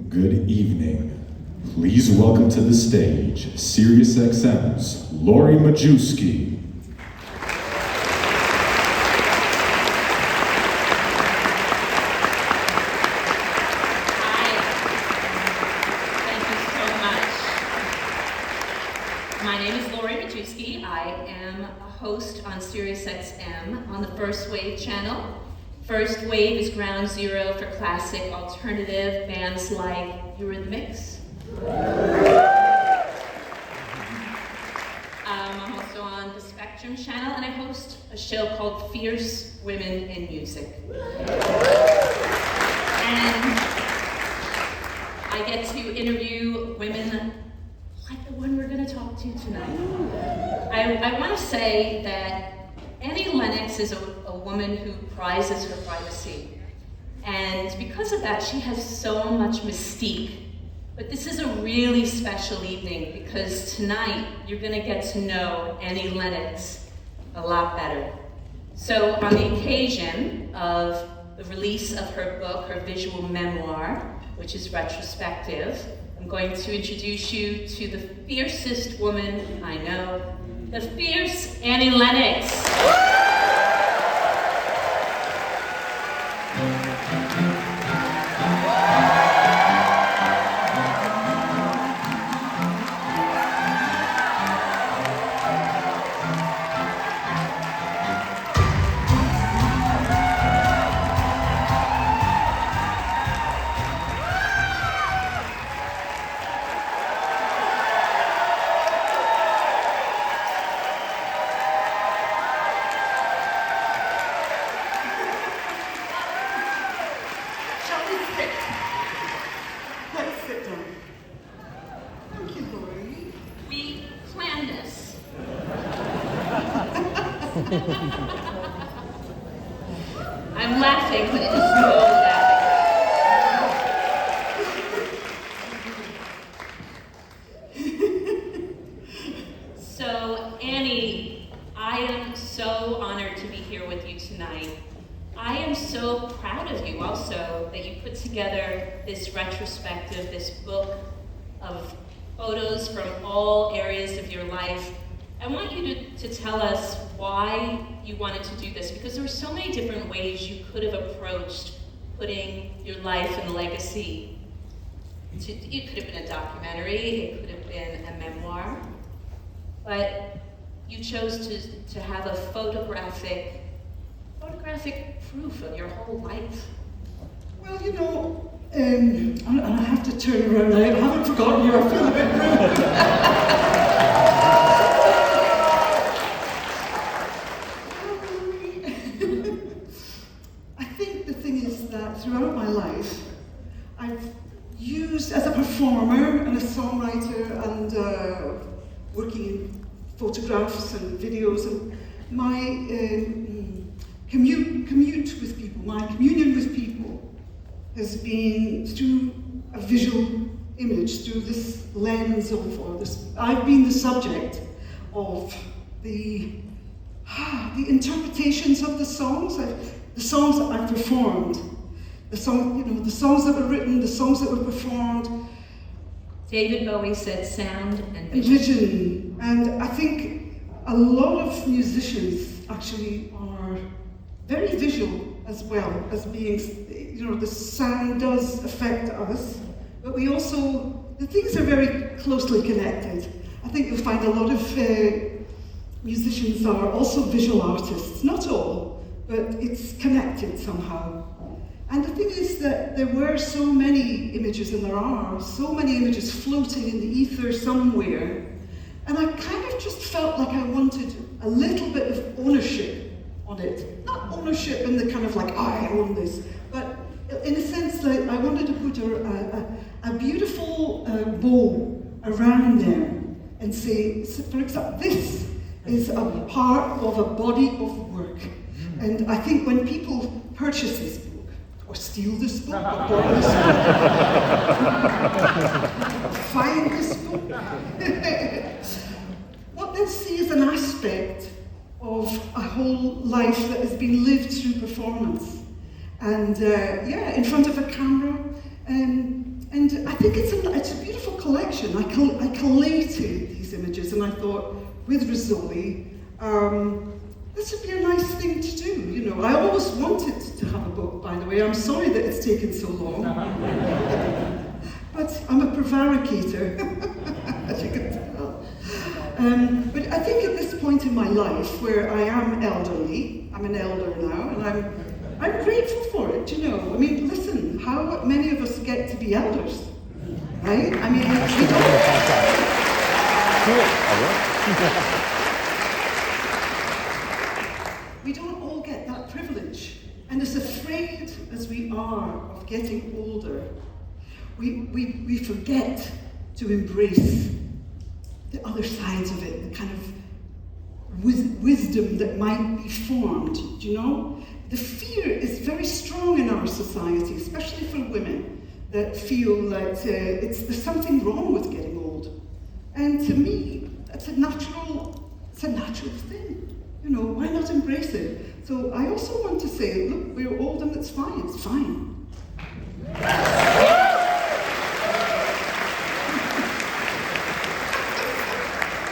Good evening. Please welcome to the stage SiriusXM's Lori Majewski. My name is Lori MajewskI. I am a host on SiriusXM on the First Wave channel. First Wave is ground zero for classic alternative bands like Eurythmics. I'm also on the Spectrum channel, and I host a show called Fierce Women in Music. And I get to interview women like the one we're going to talk to tonight. I want to say that Annie Lennox is a woman who prizes her privacy. And because of that, she has so much mystique. But this is a really special evening because tonight you're going to get to know Annie Lennox a lot better. So on the occasion of the release of her book, her visual memoir, which is Retrospective, I'm going to introduce you to the fiercest woman I know, the fierce Annie Lennox. I'm laughing, but it's so laughing. So, Annie, I am so honored to be here with you tonight. I am so proud of you also that you put together this retrospective, this book of photos from all areas of your life. I want you to tell us why you wanted to do this, because there were so many different ways you could have approached putting your life and legacy. It could have been a documentary, it could have been a memoir, but you chose to have a photographic proof of your whole life. Well, you know, and I have to turn around. I haven't forgotten you. I feel a bit rude. thing is that throughout my life, I've used, as a performer and a songwriter and working in photographs and videos, and my commute with people, my communion with people has been through a visual image, through this lens of, or this, I've been the subject of the interpretations of the songs that I've performed, the songs that were written, the songs that were performed. David Bowie said sound and vision. And I think a lot of musicians actually are very visual as well as being, the sound does affect us, but we also, the things are very closely connected. I think you'll find a lot of musicians are also visual artists, not all, but it's connected somehow. And the thing is that there were so many images, and there are so many images floating in the ether somewhere, and I kind of just felt like I wanted a little bit of ownership on it. Not ownership in the kind of like, I own this, but in a sense that I wanted to put a beautiful bow around there and say, for example, this is a part of a body of work. And I think when people purchase this book, or steal this book, or borrow this book, find this book, what they'll see is an aspect of a whole life that has been lived through performance. And in front of a camera. And I think it's a beautiful collection. I collated these images, and I thought, with Rizzoli, this would be a nice thing to do. I always wanted to have a book, by the way. I'm sorry that it's taken so long. But I'm a prevaricator, as you can tell. But I think at this point in my life, where I am elderly, I'm an elder now, and I'm grateful for it, I mean, listen, how many of us get to be elders, right? I mean, we don't all get that privilege. And as afraid as we are of getting older, we forget to embrace the other sides of it, the kind of wisdom that might be formed, The fear is very strong in our society, especially for women, that feel that there's something wrong with getting old. And to me, it's a natural thing. Why not embrace it? So I also want to say, look, we're old and it's fine.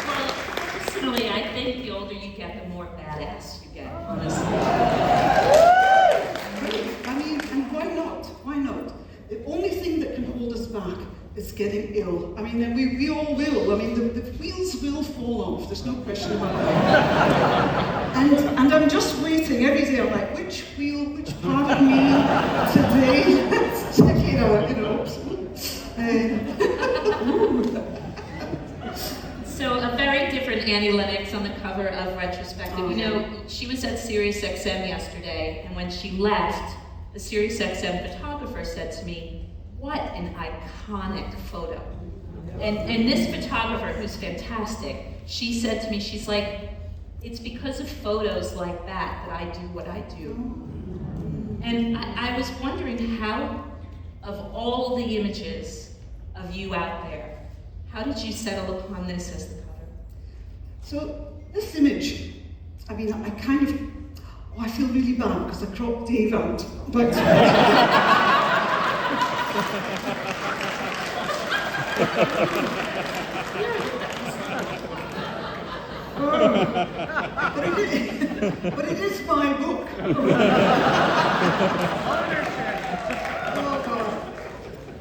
Well, personally, I think the older you get, the more badass you get, honestly. Why not? The only thing that can hold us back is getting ill. I mean, and we all will. I mean, the wheels will fall off. There's no question about that. And I'm just waiting every day. I'm like, which part of me today? Let's check it out, So a very different Annie Lennox on the cover of Retrospective. She was at SiriusXM yesterday, and when she left, the SiriusXM photographer said to me, "What an iconic photo." And this photographer, who's fantastic, she said to me, she's like, "It's because of photos like that I do what I do." And I was wondering how, of all the images of you out there, how did you settle upon this as the cover? So this image, I mean, I feel really bad because I cropped Dave out, but but it is my book. Oh God.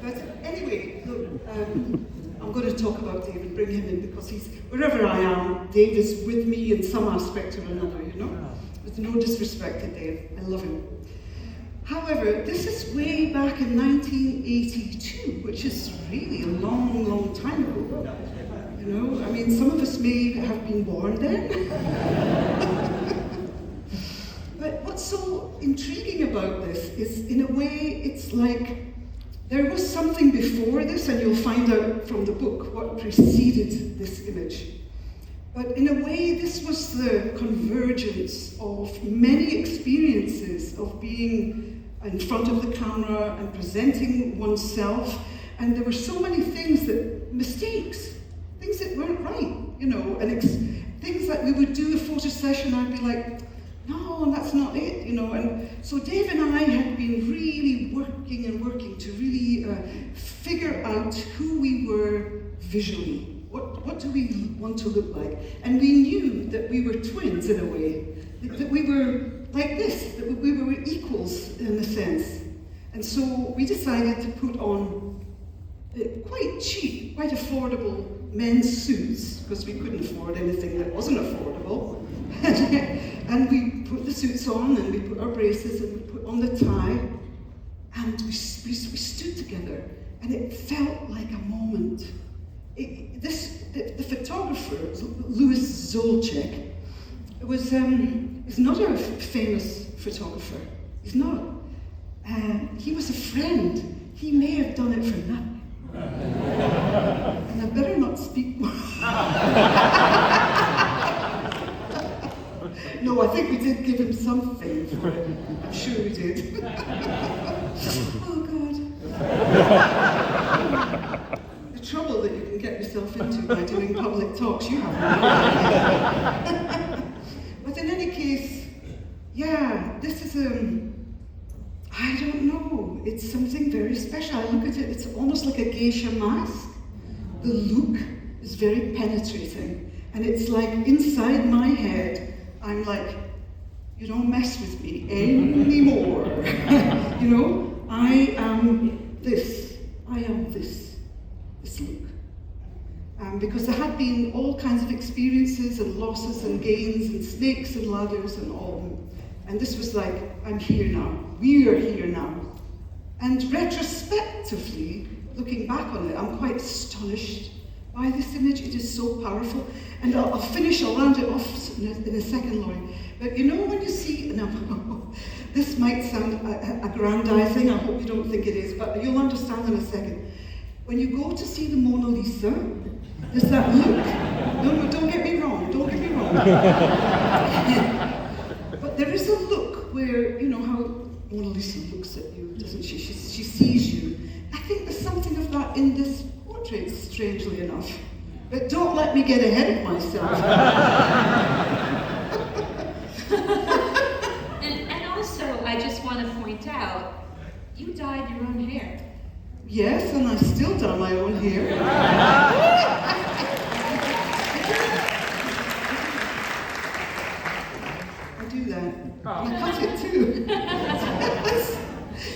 But anyway, look, I'm going to talk about Dave and bring him in because wherever I am, Dave is with me in some aspect or another, With no disrespect to Dave, I love him. However, this is way back in 1982, which is really a long, long time ago. I mean, some of us may have been born then. But what's what's so intriguing about this is, in a way, it's like there was something before this, and you'll find out from the book what preceded this image. But in a way, this was the convergence of many experiences of being in front of the camera and presenting oneself. And there were so many things mistakes, things that weren't right, you know, and things that we would do a photo session, I'd be like, no, that's not it, you know. And so Dave and I had been really working to really figure out who we were visually. What do we want to look like? And we knew that we were twins in a way, that we were like this, that we were equals in a sense. And so we decided to put on quite cheap, quite affordable men's suits, because we couldn't afford anything that wasn't affordable. And we put the suits on, and we put our braces, and we put on the tie, and we stood together, and it felt like a moment. The photographer, Louis Zolchek, is not a famous photographer. He's not. He was a friend. He may have done it for nothing. And I better not speak more. No, I think we did give him something for it. I'm sure we did. Oh, God. The trouble that you can get yourself into by doing public talks, you have no idea. But in any case, yeah, this is I don't know, it's something very special. I look at it, it's almost like a geisha mask. The look is very penetrating. And it's like inside my head, I'm like, you don't mess with me anymore. You know, I am this look. Because there had been all kinds of experiences and losses and gains and snakes and ladders and all. And this was like, I'm here now. We are here now. And retrospectively, looking back on it, I'm quite astonished by this image. It is so powerful. And I'll round it off in a second, Lori. But you know when you see, now, this might sound aggrandizing, I hope you don't think it is, but you'll understand in a second. When you go to see the Mona Lisa, there's that look. No, don't get me wrong, But there is a look where, you know how Mona Lisa looks at you, doesn't she? She sees you. I think there's something of that in this portrait, strangely enough. But don't let me get ahead of myself. and also, I just want to point out, you dyed your own hair. Yes, and I still dye my own hair. I do that. And I cut it too.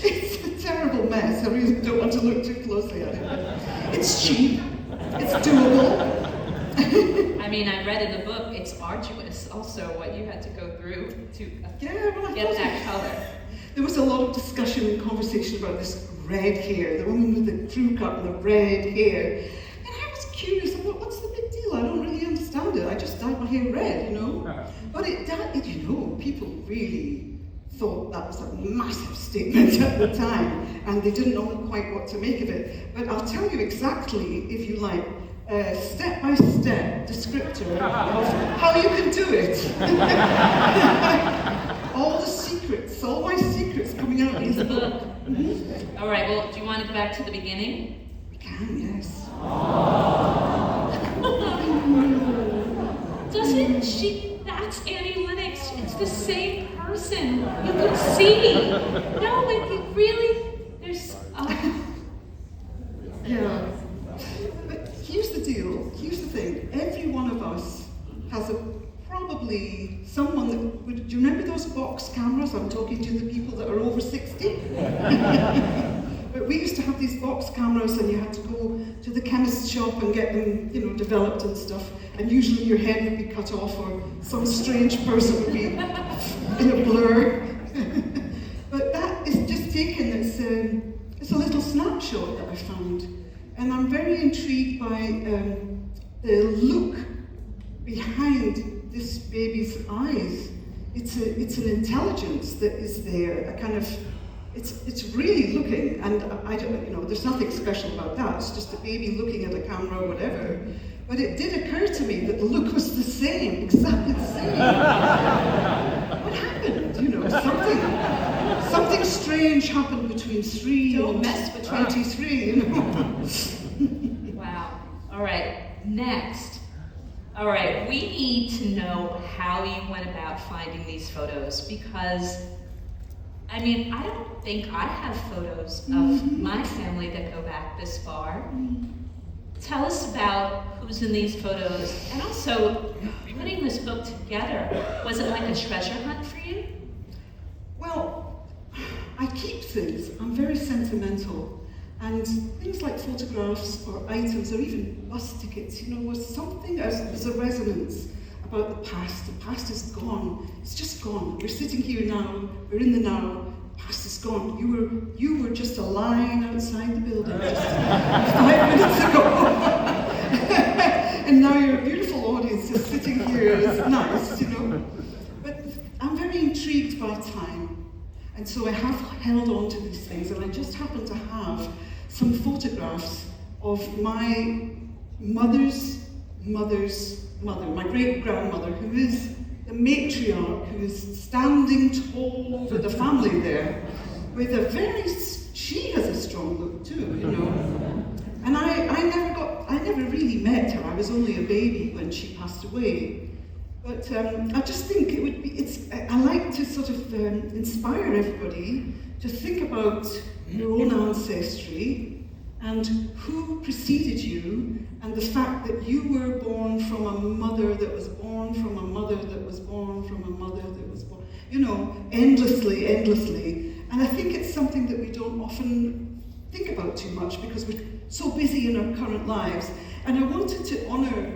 It's a terrible mess. I really don't want to look too closely at it. It's cheap. It's doable. I mean, I read in the book, it's arduous also what you had to go through to get that color. There was a lot of discussion and conversation about this red hair, the woman with the crew cut and the red hair. And I was curious, I thought, what's the big deal? I don't really understand it. I just dyed my hair red, you know? But people really thought that was a massive statement at the time, and they didn't know quite what to make of it. But I'll tell you exactly, if you like, step-by-step descriptor of how you can do it. All my secrets coming out in this book. Mm-hmm. All right, well, do you want to go back to the beginning? We can, yes. Doesn't she? That's Annie Lennox. It's the same person. You can see. No, it really, there's... Yeah. But here's the deal. Here's the thing. Every one of us has probably someone that would... Do you remember those box cameras? I'm talking to the people that are over 60. But we used to have these box cameras, and you had to go to the chemist shop and get them, developed and stuff. And usually your head would be cut off, or some strange person would be in a blur. But that is just taken. It's a little snapshot that I found, and I'm very intrigued by the look behind this baby's eyes. it's an intelligence that is there, a kind of, it's really looking, and I don't, there's nothing special about that, it's just a baby looking at a camera or whatever. But it did occur to me that the look was the same, exactly the same. What happened? Something strange happened between 3 and 23, Wow. All right, next. All right, we need to know how you went about finding these photos, because, I don't think I have photos of my family that go back this far. Tell us about who's in these photos, and also, putting this book together, was it like a treasure hunt for you? Well, I keep things. I'm very sentimental. And things like photographs or items or even bus tickets, was something, there's a resonance about the past. The past is gone. It's just gone. We're sitting here now. We're in the now. The past is gone. You were just a line outside the building just 5 minutes ago. And now your beautiful audience is sitting here. It's nice, But I'm very intrigued by time. And so I have held on to these things, and I just happen to have some photographs of my mother's mother's mother, my great-grandmother, who is the matriarch, who is standing tall over the family there, with she has a strong look too, And I never really met her. I was only a baby when she passed away. But I just think I like to sort of inspire everybody to think about your own ancestry and who preceded you, and the fact that you were born from a mother that was born from a mother that was born from a mother that was born, endlessly. And I think it's something that we don't often think about too much because we're so busy in our current lives. And I wanted to honour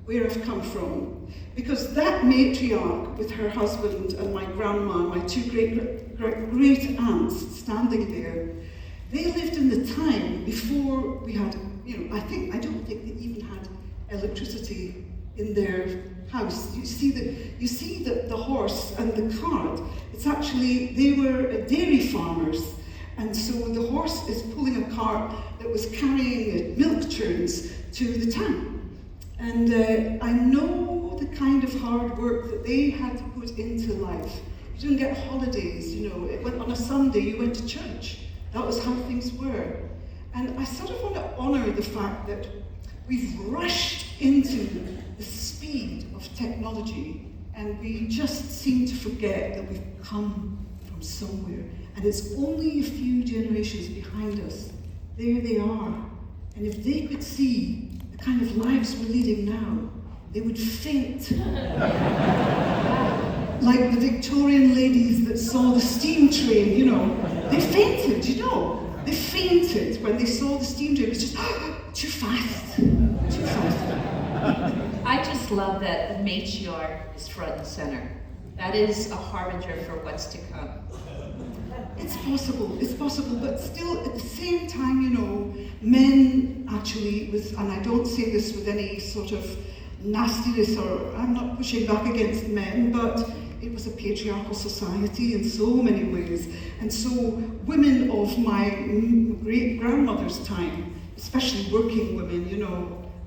where I've come from, because that matriarch with her husband and my grandma, my two great aunts standing there, they lived in the time before we had, I don't think they even had electricity in their house. You see the horse and the cart. It's actually, they were dairy farmers, and so the horse is pulling a cart that was carrying milk churns to the town. And I know the kind of hard work that they had to put into life. You didn't get holidays, on a Sunday you went to church. That was how things were. And I sort of want to honour the fact that we've rushed into the speed of technology, and we just seem to forget that we've come from somewhere. And it's only a few generations behind us. There they are. And if they could see the kind of lives we're leading now, they would faint. Like the Victorian ladies that saw the steam train, they fainted, They fainted when they saw the steam train. It was just, too fast. I just love that the matriarch is front and center. That is a harbinger for what's to come. It's possible, but still at the same time, men actually, and I don't say this with any sort of nastiness, or I'm not pushing back against men, but it was a patriarchal society in so many ways. And so women of my great-grandmother's time, especially working women,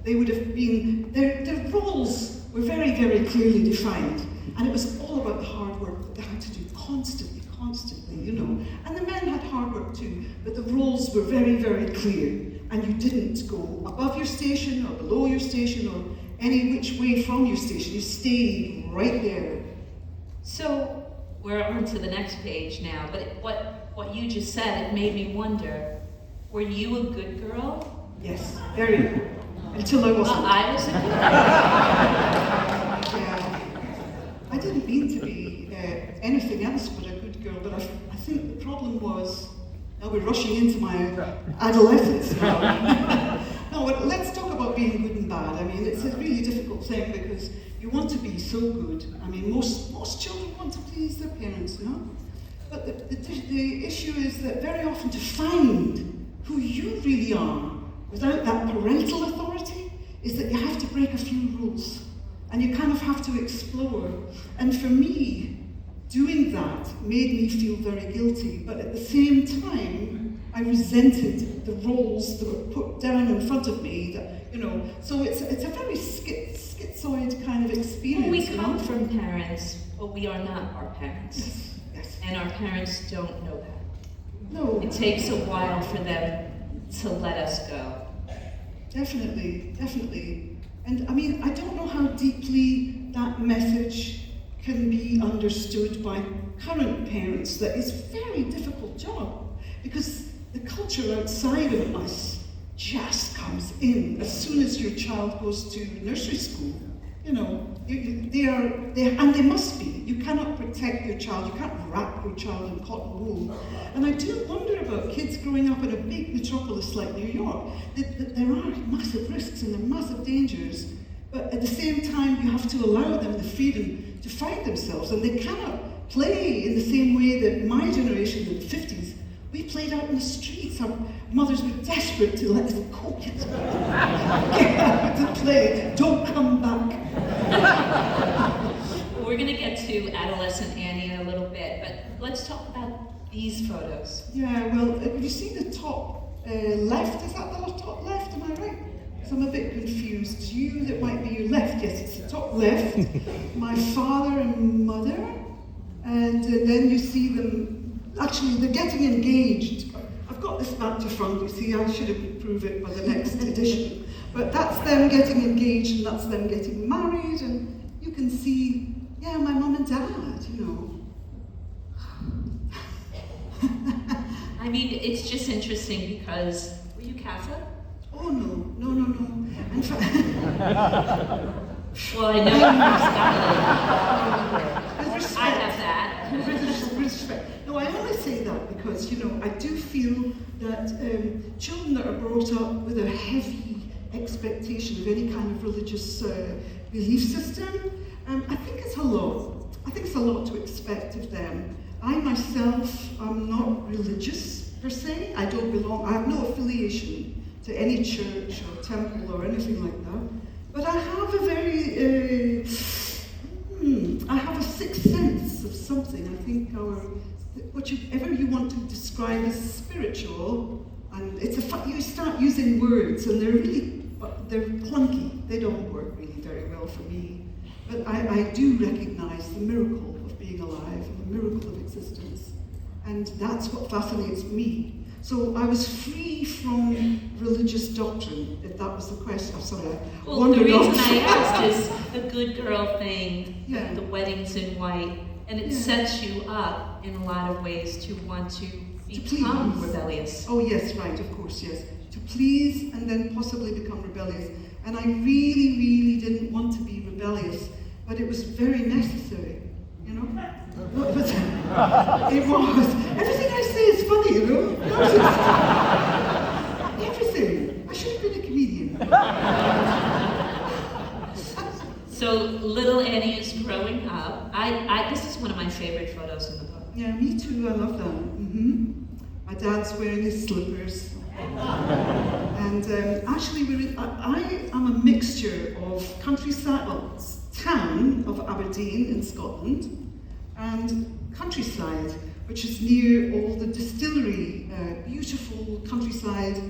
they would have been, their roles were very, very clearly defined. And it was all about the hard work that they had to do constantly, And the men had hard work too, but the roles were very, very clear. And you didn't go above your station or below your station or any which way from your station. You stayed right there. So we're on to the next page now, but what you just said, it made me wonder, were you a good girl? Yes, very good. Until I wasn't. I was a good girl. Yeah. I didn't mean to be anything else but a good girl, but I think the problem was, now we're rushing into my adolescence now. No, but let's talk about being good and bad. It's a really difficult thing because you want to be so good. Most children want to please their parents, But the issue is that very often to find who you really are without that parental authority is that you have to break a few rules. And you kind of have to explore. And for me, doing that made me feel very guilty, but at the same time, I resented the roles that were put down in front of me. That, so it's a very schizoid kind of experience. Well, we come from parents, but we are not our parents. Yes, yes. And our parents don't know that. No. It takes a while for them to let us go. Definitely, definitely. And I mean, I don't know how deeply that message can be understood by current parents. That is a very difficult job, because the culture outside of us just comes in as soon as your child goes to nursery school. They must be. You cannot protect your child, you can't wrap your child in cotton wool. And I do wonder about kids growing up in a big metropolis like New York. There are massive risks and there are massive dangers, but at the same time you have to allow them the freedom to find themselves, and they cannot play in the same way that my generation in the 50s, we played out in the streets. Our mothers were desperate to let us go, kids. Get out to play, don't come back. We're going to get to adolescent Annie in a little bit, but let's talk about these photos. Yeah, well, you see the top left, is that the top left, am I right? So I'm a bit confused. You, that might be your left, yes, it's the top left. My father and mother, and then you see them, actually they're getting engaged. I've got this back to front, you see, I should improve it by the next edition. But that's them getting engaged and that's them getting married, and you can see, yeah, my mum and dad, I mean, it's just interesting because, were you Catholic? Oh, no. In fact, well, I know you're Scottish. I have that. With respect. No, I only say that because, I do feel that children that are brought up with a heavy expectation of any kind of religious belief system, I think it's a lot. I think it's a lot to expect of them. I myself am not religious per se. I don't belong, I have no affiliation to any church or temple or anything like that. But I have a very, I have a sixth sense of something. I think whatever you want to describe as spiritual, and you start using words and they're clunky. They don't work really very well for me. But I do recognize the miracle of being alive and the miracle of existence. And that's what fascinates me. So I was free from religious doctrine, if that was the question. I'm sorry, well, the reason I asked is the good girl thing, yeah. The weddings in white, and it sets you up in a lot of ways to want to become rebellious. Oh yes, right, of course, yes. To please and then possibly become rebellious. And I really, really didn't want to be rebellious, but it was very necessary, It was. Everything I say is funny, Everything. I should have been a comedian. So little Annie is growing up. This is one of my favorite photos in the book. Yeah, me too. I love that. Mm-hmm. My dad's wearing his slippers. And actually, I am a mixture of countryside, town of Aberdeen in Scotland, and countryside, which is near all the distillery, beautiful countryside,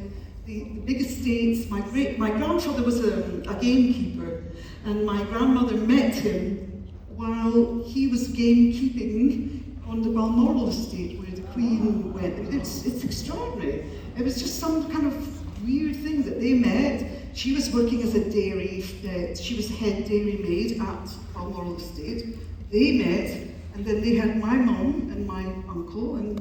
the big estates. My grandfather was a gamekeeper, and my grandmother met him while he was gamekeeping on the Balmoral estate where the Queen went. It's extraordinary. It was just some kind of weird thing that they met. She was working as a dairy, she was head dairy maid at Balmoral estate. They met. And then they had my mum and my uncle, and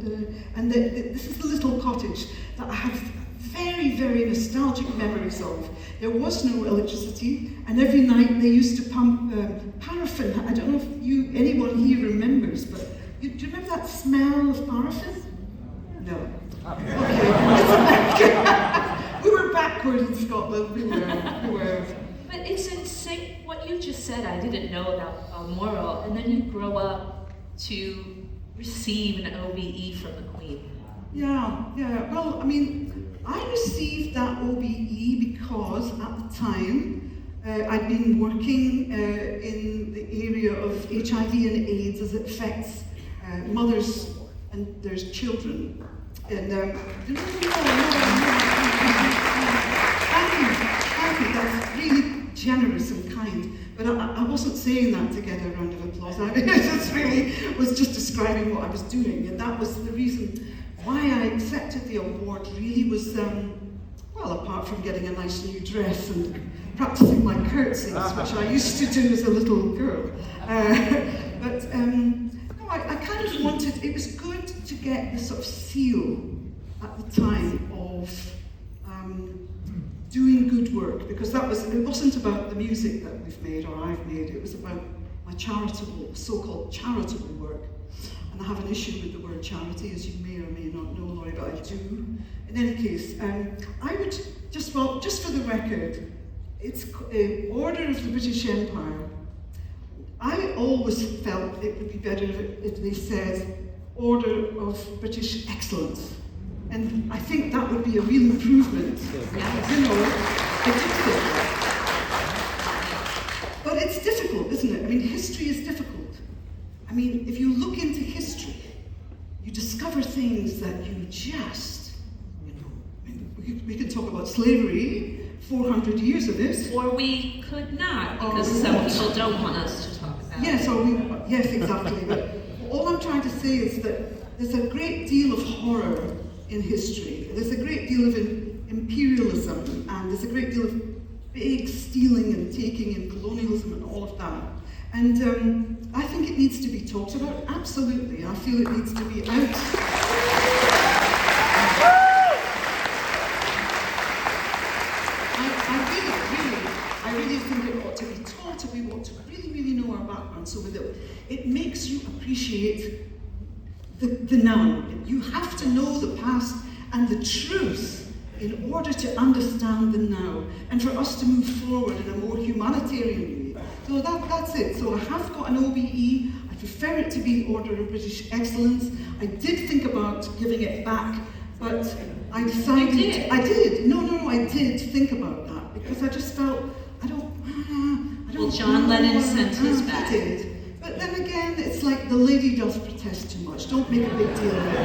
this is the little cottage that I have very, very nostalgic memories of. There was no electricity, and every night they used to pump paraffin. I don't know if anyone here remembers, but do you remember that smell of paraffin? No. Okay. We were backward in Scotland. We were. But it's insane what you just said. I didn't know about Balmoral, and then you grow up to receive an OBE from the Queen. Yeah. Well, I mean, I received that OBE because at the time I'd been working in the area of HIV and AIDS as it affects mothers and there's children. And thank you, that's really generous and kind. But I wasn't saying that to get a round of applause. I just really was just describing what I was doing, and that was the reason why I accepted the award. Really was, well, apart from getting a nice new dress and practicing my curtsies, which I used to do as a little girl. No, I kind of wanted, it was good to get the sort of seal at the time of doing good work, because it wasn't about the music that we've made or I've made, it was about my charitable, so-called charitable work. And I have an issue with the word charity, as you may or may not know, Lori, but I do. In any case, I would just for the record, it's Order of the British Empire. I always felt it would be better if they said Order of British Excellence. And I think that would be a real improvement. You know, I do think. But it's difficult, isn't it? I mean, history is difficult. I mean, if you look into history, you discover things that you just, you know, I mean, we could talk about slavery, 400 years of it. Or we could not, because some people don't want us to talk about it. Yes, exactly. But all I'm trying to say is that there's a great deal of horror in history. There's a great deal of imperialism, and there's a great deal of big stealing and taking and colonialism and all of that. And I think it needs to be talked about, absolutely. I feel it needs to be out. I really think it ought to be taught, and we ought to really know our background, so that it makes you appreciate the now. You have to know the past and the truth in order to understand the now, and for us to move forward in a more humanitarian way. So that's it. So I have got an OBE. I prefer it to be Order of British Excellence. I did think about giving it back, but I decided... You did? I did. No, I did think about that, because I just felt, I don't Well, John Lennon sent his back. He did. But then again, it's like the lady does protest too much. Don't make a big deal of it.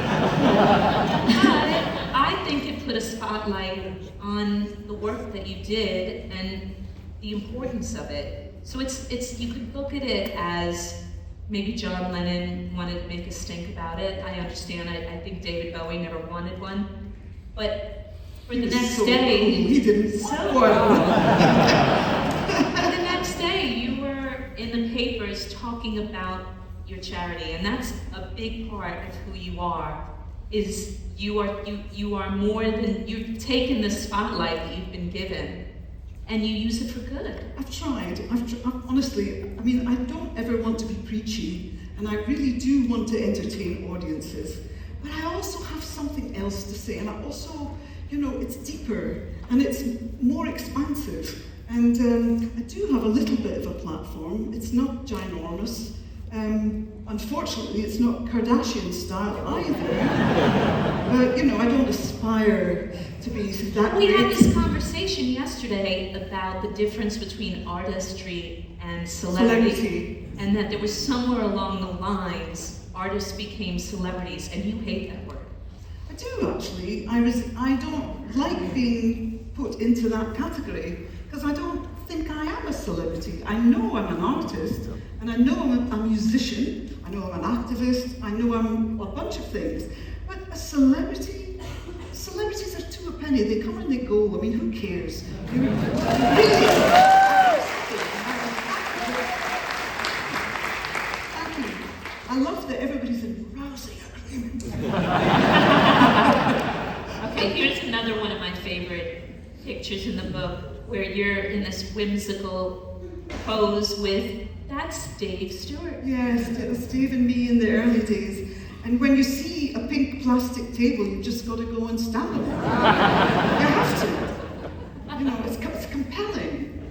I think it put a spotlight on the work that you did and the importance of it. So it's you could look at it as maybe John Lennon wanted to make a stink about it. I understand. I think David Bowie never wanted one. But for the next day, he didn't want one. The next day, you were in the papers talking about your charity, and that's a big part of who you are. Is you are more than, you've taken the spotlight that you've been given, and you use it for good. I've tried. Honestly, I mean, I don't ever want to be preachy, and I really do want to entertain audiences. But I also have something else to say, and I also, you know, it's deeper and it's more expansive. And I do have a little bit of a platform. It's not ginormous. Unfortunately, it's not Kardashian style either. But, you know, I don't aspire to be that We great. had this conversation yesterday about the difference between artistry and celebrity. And that there was somewhere along the lines, artists became celebrities, and you hate that word. I do, actually. I don't like being put into that category, because I don't think I am a celebrity. I know I'm an artist, and I know I'm a musician, I know I'm an activist, I know I'm a bunch of things. But a celebrity, celebrities are two a penny. They come and they go. I mean, who cares? I love that everybody's in rousing agreement. Okay, here's another one of my favorite pictures in the book, where you're in this whimsical pose with, that's Dave Stewart. Yes, it was Dave and me in the early days. And when you see a pink plastic table, you've just got to go and stand on it. You have to. You know, it's compelling.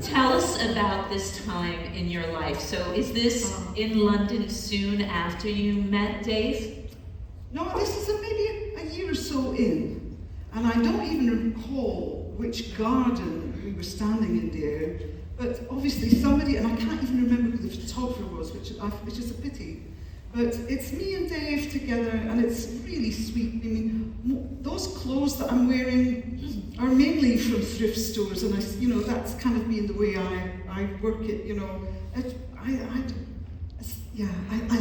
Tell us about this time in your life. So is this in London soon after you met Dave? No, this is maybe a year or so in. And I don't even recall which garden we were standing in there. But obviously somebody, and I can't even remember who the photographer was, which is a pity. But it's me and Dave together, and it's really sweet. I mean, those clothes that I'm wearing are mainly from thrift stores, and that's kind of been the way I work it. I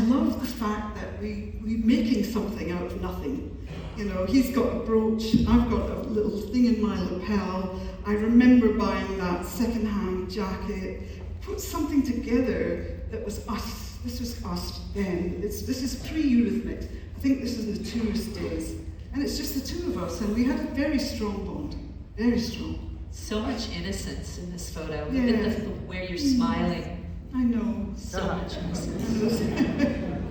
love the fact that we're making something out of nothing. He's got a brooch, I've got a little thing in my lapel. I remember buying that second-hand jacket, put something together that was us. This was us then. This is pre-Eurythmics. I think this is the tourist days. And it's just the two of us, and we had a very strong bond. Very strong. So much innocence in this photo. Yeah. Look at where you're smiling. I know. So much innocence.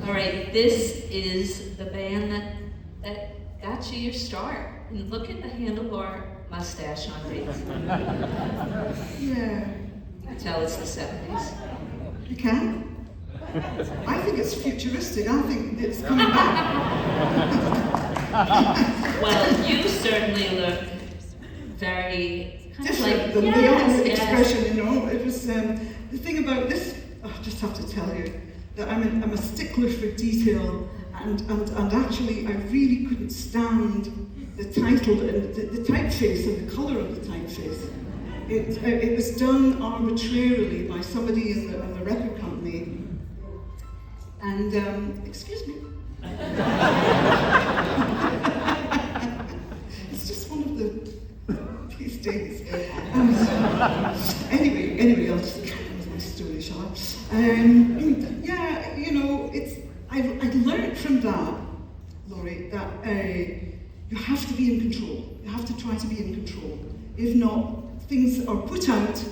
All right, this is the band that got you your start. And look at the handlebar mustache on Dave. Yeah. I tell it's the 70s. You can? I think it's futuristic. I think it's coming back. Well, you certainly look very kind of different like, than the yes, other yes. expression, It was the thing about this. I just have to tell you that I'm a stickler for detail, and actually I really couldn't stand the title and the typeface and the colour of the typeface. It was done arbitrarily by somebody in the record company. And excuse me. It's just one of these days. Anyway, I'll just carry on with my story, shall I? I learned from that, Lori, that you have to be in control. You have to try to be in control. If not, things are put out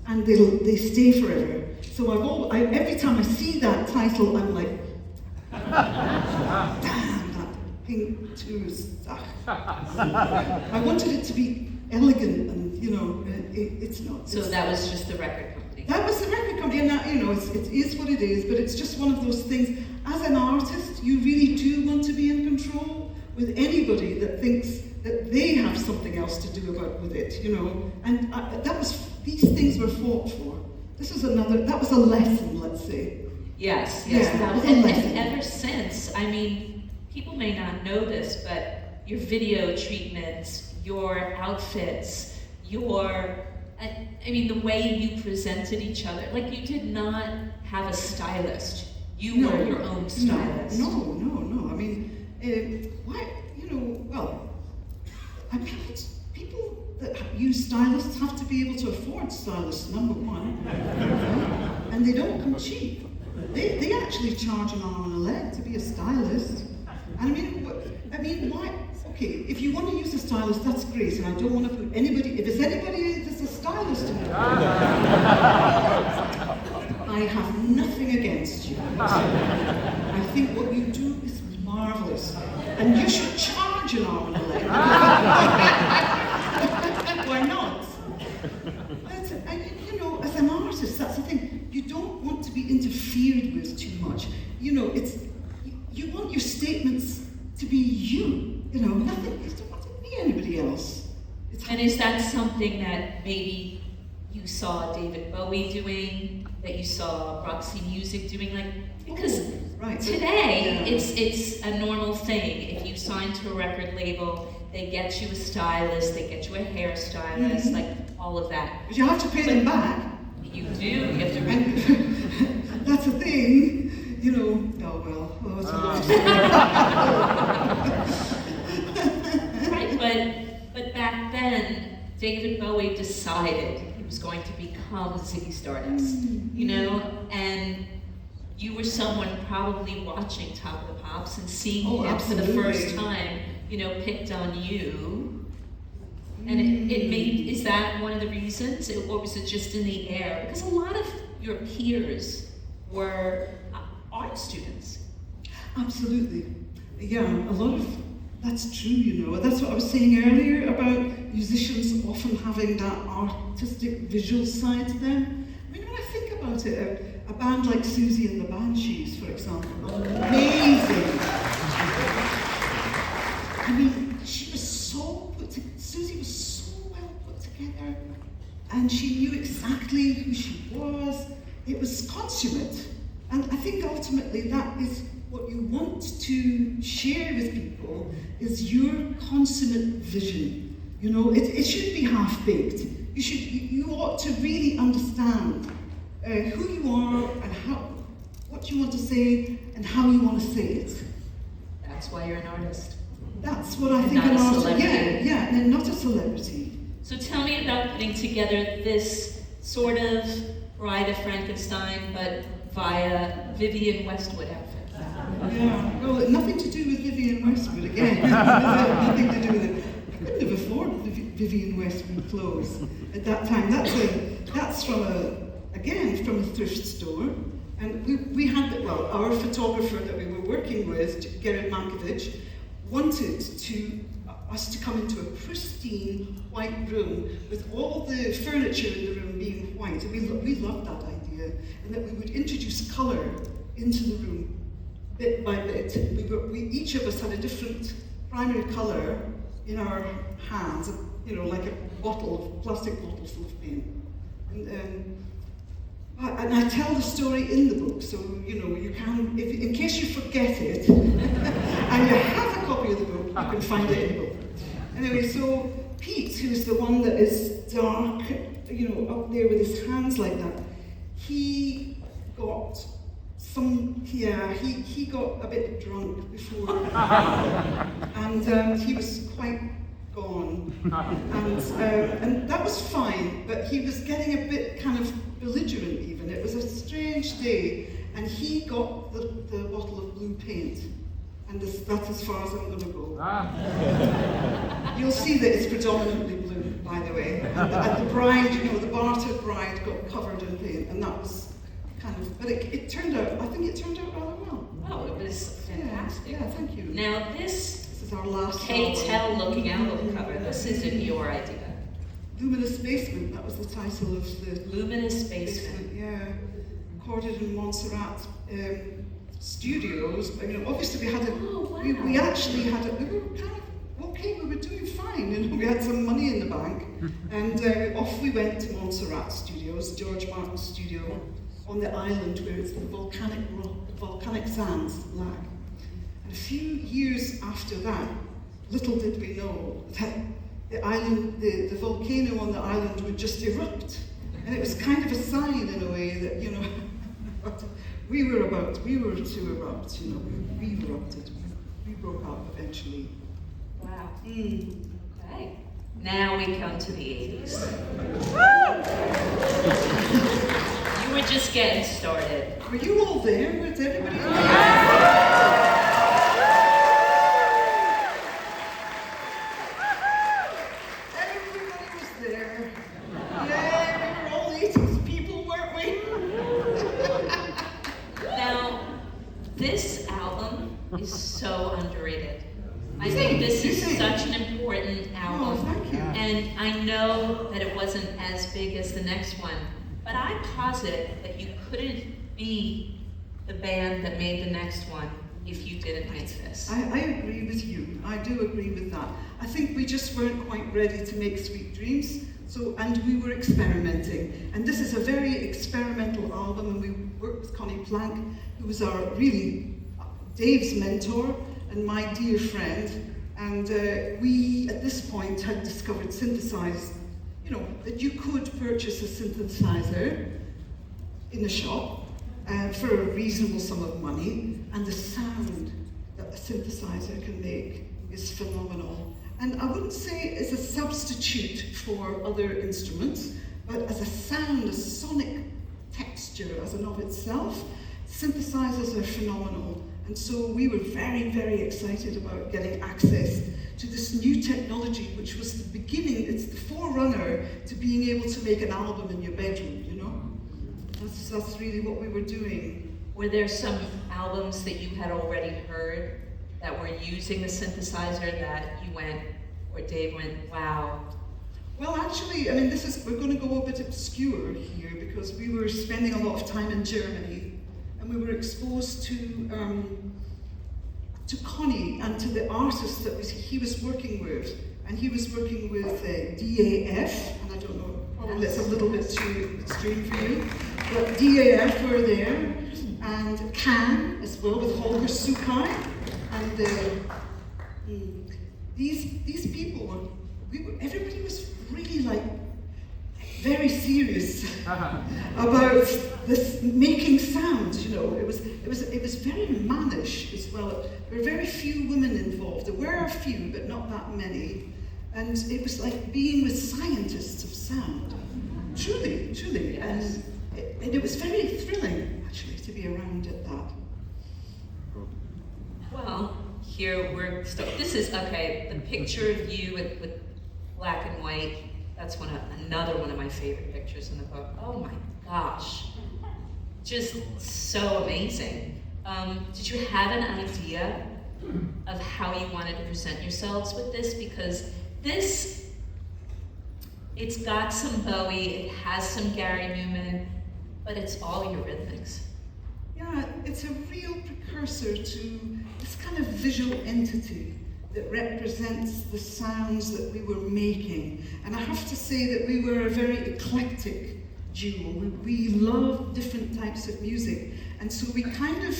and they stay forever. So every time I see that title, I'm like, damn, that pink tourist. I wanted it to be elegant, and it's not. So that was just the record company. That was the record company, and that, it is what it is. But it's just one of those things. As an artist, you really do want to be in control with anybody that thinks that they have something else to do with it, And these things were fought for. That was a lesson, let's say. Yes. Yeah, that was a lesson. And ever since, I mean, people may not know this, but your video treatments, your outfits, the way you presented each other, like you did not have a stylist. You were your own stylist. No. I mean, people that use stylists have to be able to afford stylists, number one. And they don't come cheap. They actually charge an arm and a leg to be a stylist. And I mean, why? Okay, if you want to use a stylist, that's great, and I don't want to put anybody, if there's anybody that's a stylist in it, I have nothing against you. I think what you do is marvelous, and you should charge an arm and a leg. Why not? As an artist, that's the thing. You don't want to be interfered with too much. You want your statements to be you. Nothing. You don't want to be anybody else. And is that something that maybe you saw David Bowie doing, that you saw Roxy Music doing? Because today it's a normal thing. If you sign to a record label, they get you a stylist, they get you a hairstylist, all of that. But you have to pay them back. You do. You have to. That's a thing. It's a long story. Right, but back then, David Bowie decided he was going to become Ziggy Stardust, and you were someone probably watching Top of the Pops and seeing him for the first time, picked on you. And is that one of the reasons, or was it just in the air? Because a lot of your peers were art students. Absolutely. Yeah, a lot of that's true, That's what I was saying earlier about musicians often having that artistic visual side to them. I mean, when I think about it, a band like Susie and the Banshees, for example, amazing. I mean, Susie was so well put together, and she knew exactly who she was. It was consummate. And I think ultimately that is what you want to share with people is your consummate vision. You know, it should be half-baked. You ought to really understand who you are and what you want to say and how you want to say it. That's why you're an artist. That's what I think not an a artist. celebrity. Yeah, and not a celebrity. So tell me about putting together this sort of Bride of Frankenstein, but via Vivienne Westwood outfit. Yeah, well, nothing to do with Vivienne Westwood again. Nothing to do with it. I couldn't have afforded Vivienne Westwood clothes at that time. That's from a thrift store. And we had, our photographer that we were working with, Gerard Mankiewicz, wanted us to come into a pristine white room with all the furniture in the room being white. And we loved that idea. And that we would introduce colour into the room bit by bit. Each of us had a different primary colour in our hands, you know, like a plastic bottle full of paint. And I tell the story in the book, so you know you can, in case you forget it, and you have a copy of the book, you can find it in the book. Anyway, so Pete, who's the one that is dark, you know, up there with his hands like that, he got a bit drunk before, and he was quite gone, and that was fine, but he was getting a bit kind of belligerent even. It was a strange day, and he got the bottle of blue paint, and that's as far as I'm going to go. You'll see that it's predominantly blue, by the way, and the bride, you know, the bartered bride got covered in paint, and that was kind of, but it turned out, I think it turned out rather well. Oh, it was fantastic. Yeah, thank you. Now this is our last K-Tell looking album cover. This isn't your idea. Luminous Basement, that was the title of the... Luminous Basement. Yeah. Recorded in Montserrat Studios. You know, obviously we had we actually had we were kind of okay, we were doing fine, you know, we had some money in the bank, and off we went to Montserrat Studios, George Martin's studio, on the island where it's the volcanic sands lag. And a few years after that, little did we know that the island, the volcano on the island would just erupt. And it was kind of a sign in a way that, you know, we were to erupt, you know, we erupted. We broke up eventually. Wow. Okay. Now we come to the 80s. You were just getting started. Were you all there? Was everybody there? This album is so underrated. I think this is such an important album. Oh, thank you. And I know that it wasn't as big as the next one, but I posit that you couldn't be the band that made the next one if you didn't make this. I agree with you. I do agree with that. I think we just weren't quite ready to make Sweet Dreams, and we were experimenting. And this is a very experimental album, and we worked with Connie Plank, who was Dave's mentor and my dear friend. And we, at this point, had discovered synthesized, you know, that you could purchase a synthesizer in the shop for a reasonable sum of money, and the sound that a synthesizer can make is phenomenal. And I wouldn't say it's a substitute for other instruments, but as a sound, a sonic texture as and of itself, synthesizers are phenomenal. And so we were very, very excited about getting access to this new technology, which was the beginning, it's the forerunner to being able to make an album in your bedroom, you know? That's really what we were doing. Were there some albums that you had already heard that were using the synthesizer that you went, or Dave went, wow? Well, actually, I mean, we're going to go a bit obscure here because we were spending a lot of time in Germany, and we were exposed to Connie and to the artists that he was working with, and he was working with DAF, and I don't know, probably it's a little bit too extreme for you, but DAF were there, and Can as well with Holger Sukai, and these people were, everybody was really like very serious about this making sounds. You know, it was very mannish as well. There were very few women involved. There were a few, but not that many. And it was like being with scientists of sound, truly. Yes. And it was very thrilling, actually, to be around at that. Well, here we're this is, okay, the picture of you with black and white, that's another one of my favorite pictures in the book. Oh my gosh, just so amazing. Did you have an idea of how you wanted to present yourselves with this? Because it's got some Bowie, it has some Gary Newman, but it's all Eurythmics. Yeah, it's a real precursor to this kind of visual entity that represents the sounds that we were making. And I have to say that we were a very eclectic duo. We loved different types of music, and so we kind of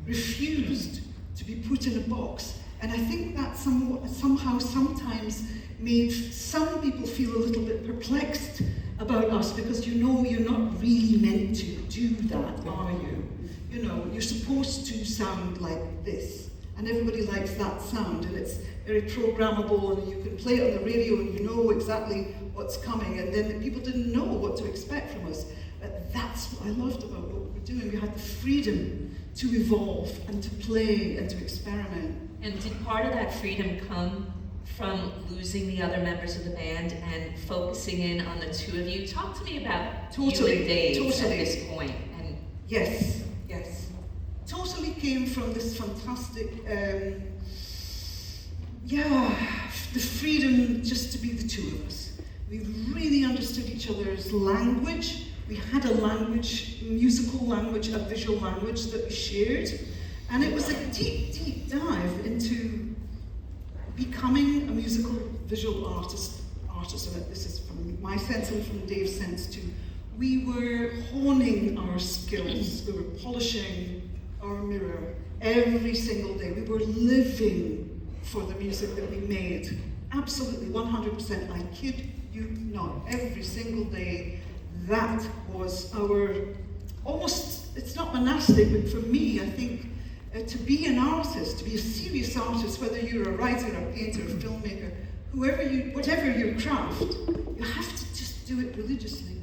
refused to be put in a box. And I think that somehow sometimes made some people feel a little bit perplexed about us, because you know you're not really meant to do that, are you? You know, you're supposed to sound like this, and everybody likes that sound, and it's very programmable, and you can play it on the radio and you know exactly what's coming, and then people didn't know what to expect from us. But that's what I loved about what we were doing. We had the freedom to evolve and to play and to experiment. And did part of that freedom come from losing the other members of the band and focusing in on the two of you? Talk to me about you and Dave at this point. And Yes. Totally came from this fantastic, the freedom just to be the two of us. We really understood each other's language. We had a language, musical language, a visual language that we shared. And it was a deep, deep dive into becoming a musical visual artist, and this is from my sense and from Dave's sense too. We were honing our skills, we were polishing our mirror every single day. We were living for the music that we made. Absolutely, 100%, I kid you not. Every single day, that was our, almost, it's not monastic, but for me, I think, to be an artist, to be a serious artist, whether you're a writer, a painter, a filmmaker, whatever your craft, you have to just do it religiously.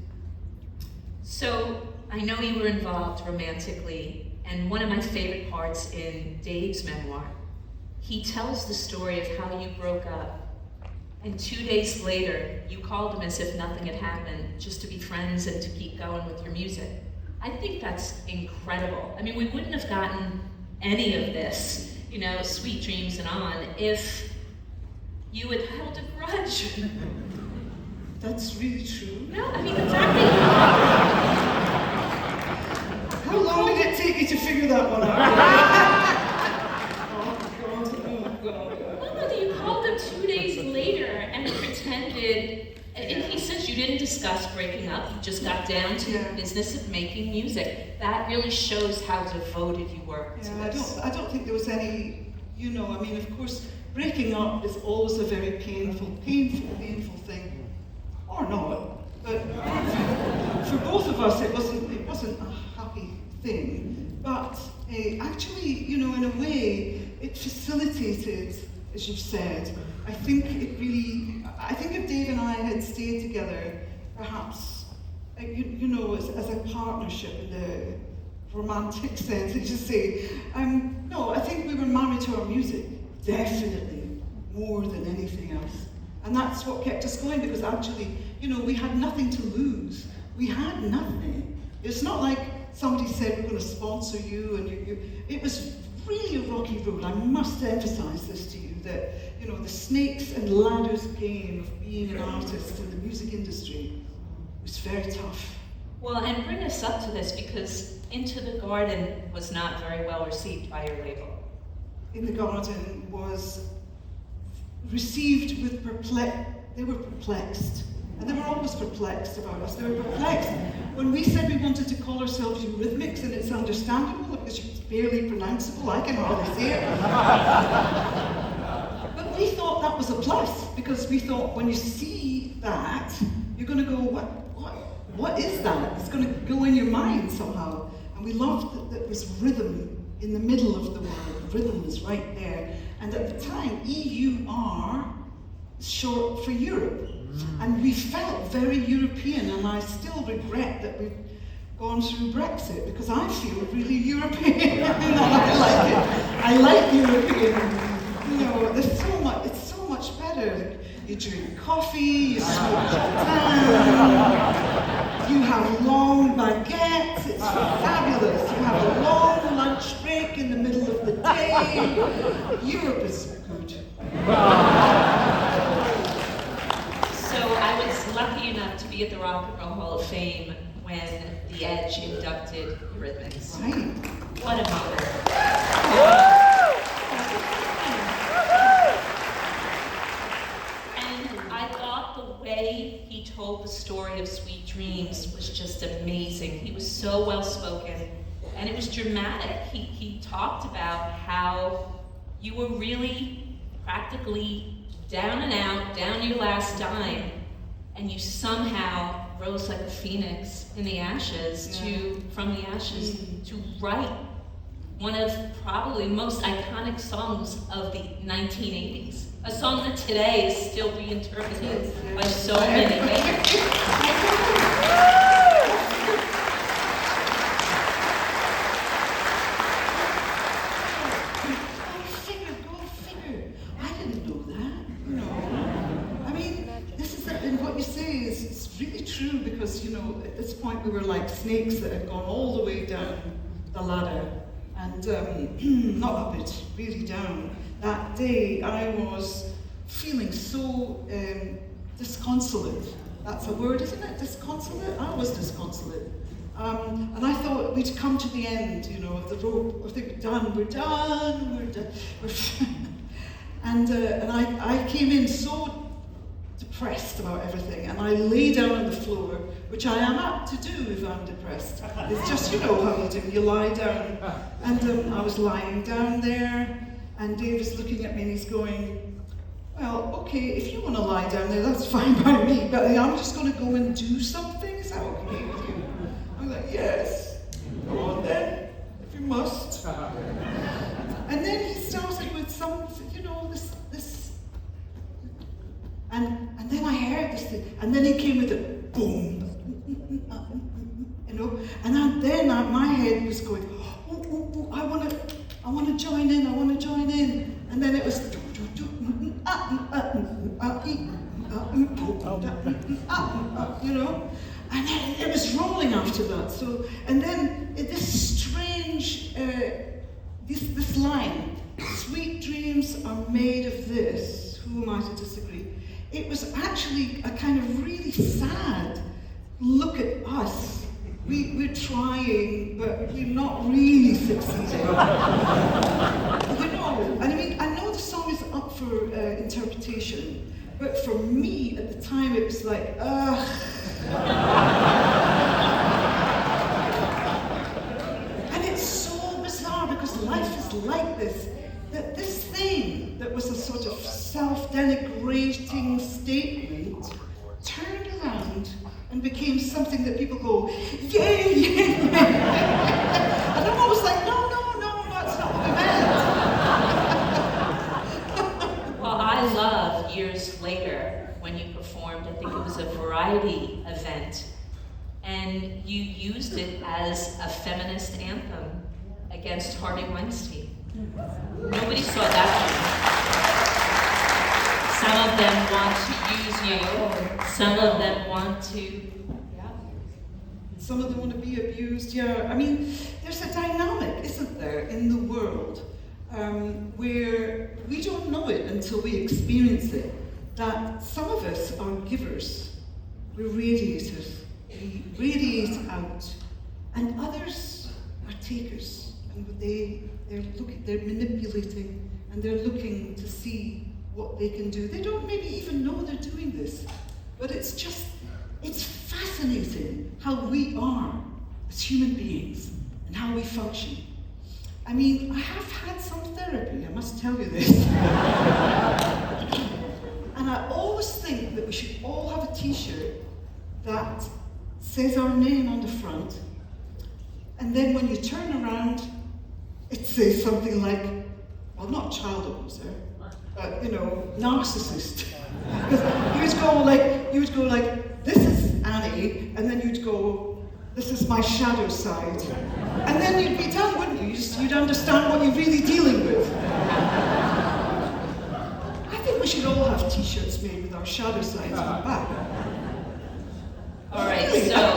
so I know you were involved romantically, and one of my favorite parts in Dave's memoir, he tells the story of how you broke up, and 2 days later, you called him as if nothing had happened, just to be friends and to keep going with your music. I think that's incredible. I mean, we wouldn't have gotten any of this, you know, Sweet Dreams and on, if you had held a grudge. That's really true. No, I mean, the fact that How long did it take you to figure that one out? Oh God. no, you called him 2 days later and pretended, and he says you didn't discuss breaking up, you just got down to the business of making music. That really shows how devoted you were to this. I don't think there was any, you know, I mean, of course, breaking up is always a very painful thing. Or not. But for both of us, it wasn't a happy thing. But actually, you know, in a way, it facilitated, as you've said. I think if Dave and I had stayed together, perhaps, you know, as a partnership in the romantic sense, as you say, no, I think we were married to our music, definitely, more than anything else. And that's what kept us going, because actually, you know, we had nothing to lose. We had nothing. It's not like somebody said, we're going to sponsor you, and it was really a rocky road. I must emphasize this to you, that, you know, the snakes and ladders game of being an artist in the music industry was very tough. Well, and bring us up to this, because Into the Garden was not very well received by your label. In the Garden was received with they were perplexed And they were always perplexed about us. They were perplexed when we said we wanted to call ourselves Eurythmics, and it's understandable because it's barely pronounceable. I can hardly say it. But we thought that was a plus, because we thought when you see that, you're going to go, what is that? It's going to go in your mind somehow. And we loved that there was rhythm in the middle of the word. Rhythm is right there. And at the time, EUR is short for Europe. And we felt very European, and I still regret that we've gone through Brexit, because I feel really European. I like it. I like European. You know, there's so much, it's so much better. You drink coffee, you smoke champagne, you have long baguettes, it's fabulous. You have a long lunch break in the middle of the day. Europe is good. So I was lucky enough to be at the Rock and Roll Hall of Fame when The Edge inducted Eurythmics. Right. What a moment. And I thought the way he told the story of Sweet Dreams was just amazing. He was so well spoken, and it was dramatic. He talked about how you were really practically down and out, down your last dime, and you somehow rose like a phoenix in the ashes from the ashes to write one of probably most iconic songs of the 1980s. A song that today is still reinterpreted by so many makers. Because, you know, at this point we were like snakes that had gone all the way down the ladder, and not up it, really down. That day I was feeling so disconsolate. That's a word, isn't it? Disconsolate? I was disconsolate. And I thought we'd come to the end, you know, of the rope. I think we're done. And I came in so depressed about everything, and I lay down on the floor, which I am apt to do if I'm depressed. It's just, you know how you do, you lie down. And I was lying down there, and Dave was looking at me and he's going, well, okay, if you want to lie down there, that's fine by me, but I'm just going to go and do something, is that okay with you? I was like, yes, go on then, if you must. And then he started with some, you know, this and then I heard this thing, and then he came with a boom, you know, and then my head was going, I want to join in, and then it was, you know, and then it was rolling after that. So, and then this strange, this line, sweet dreams are made of this. Who am I to disagree? It was actually a kind of really sad look at us. We're trying, but we're not really succeeding. You know, and I mean, I know the song is up for interpretation, but for me at the time it was like, ugh. And it's so bizarre because life is like this. That this thing that was a sort of self-denigrating statement turned around and became something that people go, yay, yay, yay. And I'm always like, no, that's not what I meant. Well, I love years later when you performed, I think it was a variety event, and you used it as a feminist anthem against Harvey Weinstein. Nobody saw that one. Some of them want to use you. Some of them want to, Some of them want to be abused, I mean, there's a dynamic, isn't there, in the world where we don't know it until we experience it, that some of us are givers, we're radiators, we radiate out, and others are takers, and they're manipulating, and they're looking to see what they can do. They don't maybe even know they're doing this, but it's fascinating how we are as human beings and how we function. I mean, I have had some therapy, I must tell you this. And I always think that we should all have a t-shirt that says our name on the front, and then when you turn around, it says something like, well, not child abuser, but, you know, narcissist. You would go like, this is Annie, and then you'd go, this is my shadow side. And then you'd be done, wouldn't you? You'd understand what you're really dealing with. I think we should all have t-shirts made with our shadow sides on the back. All right, Really? so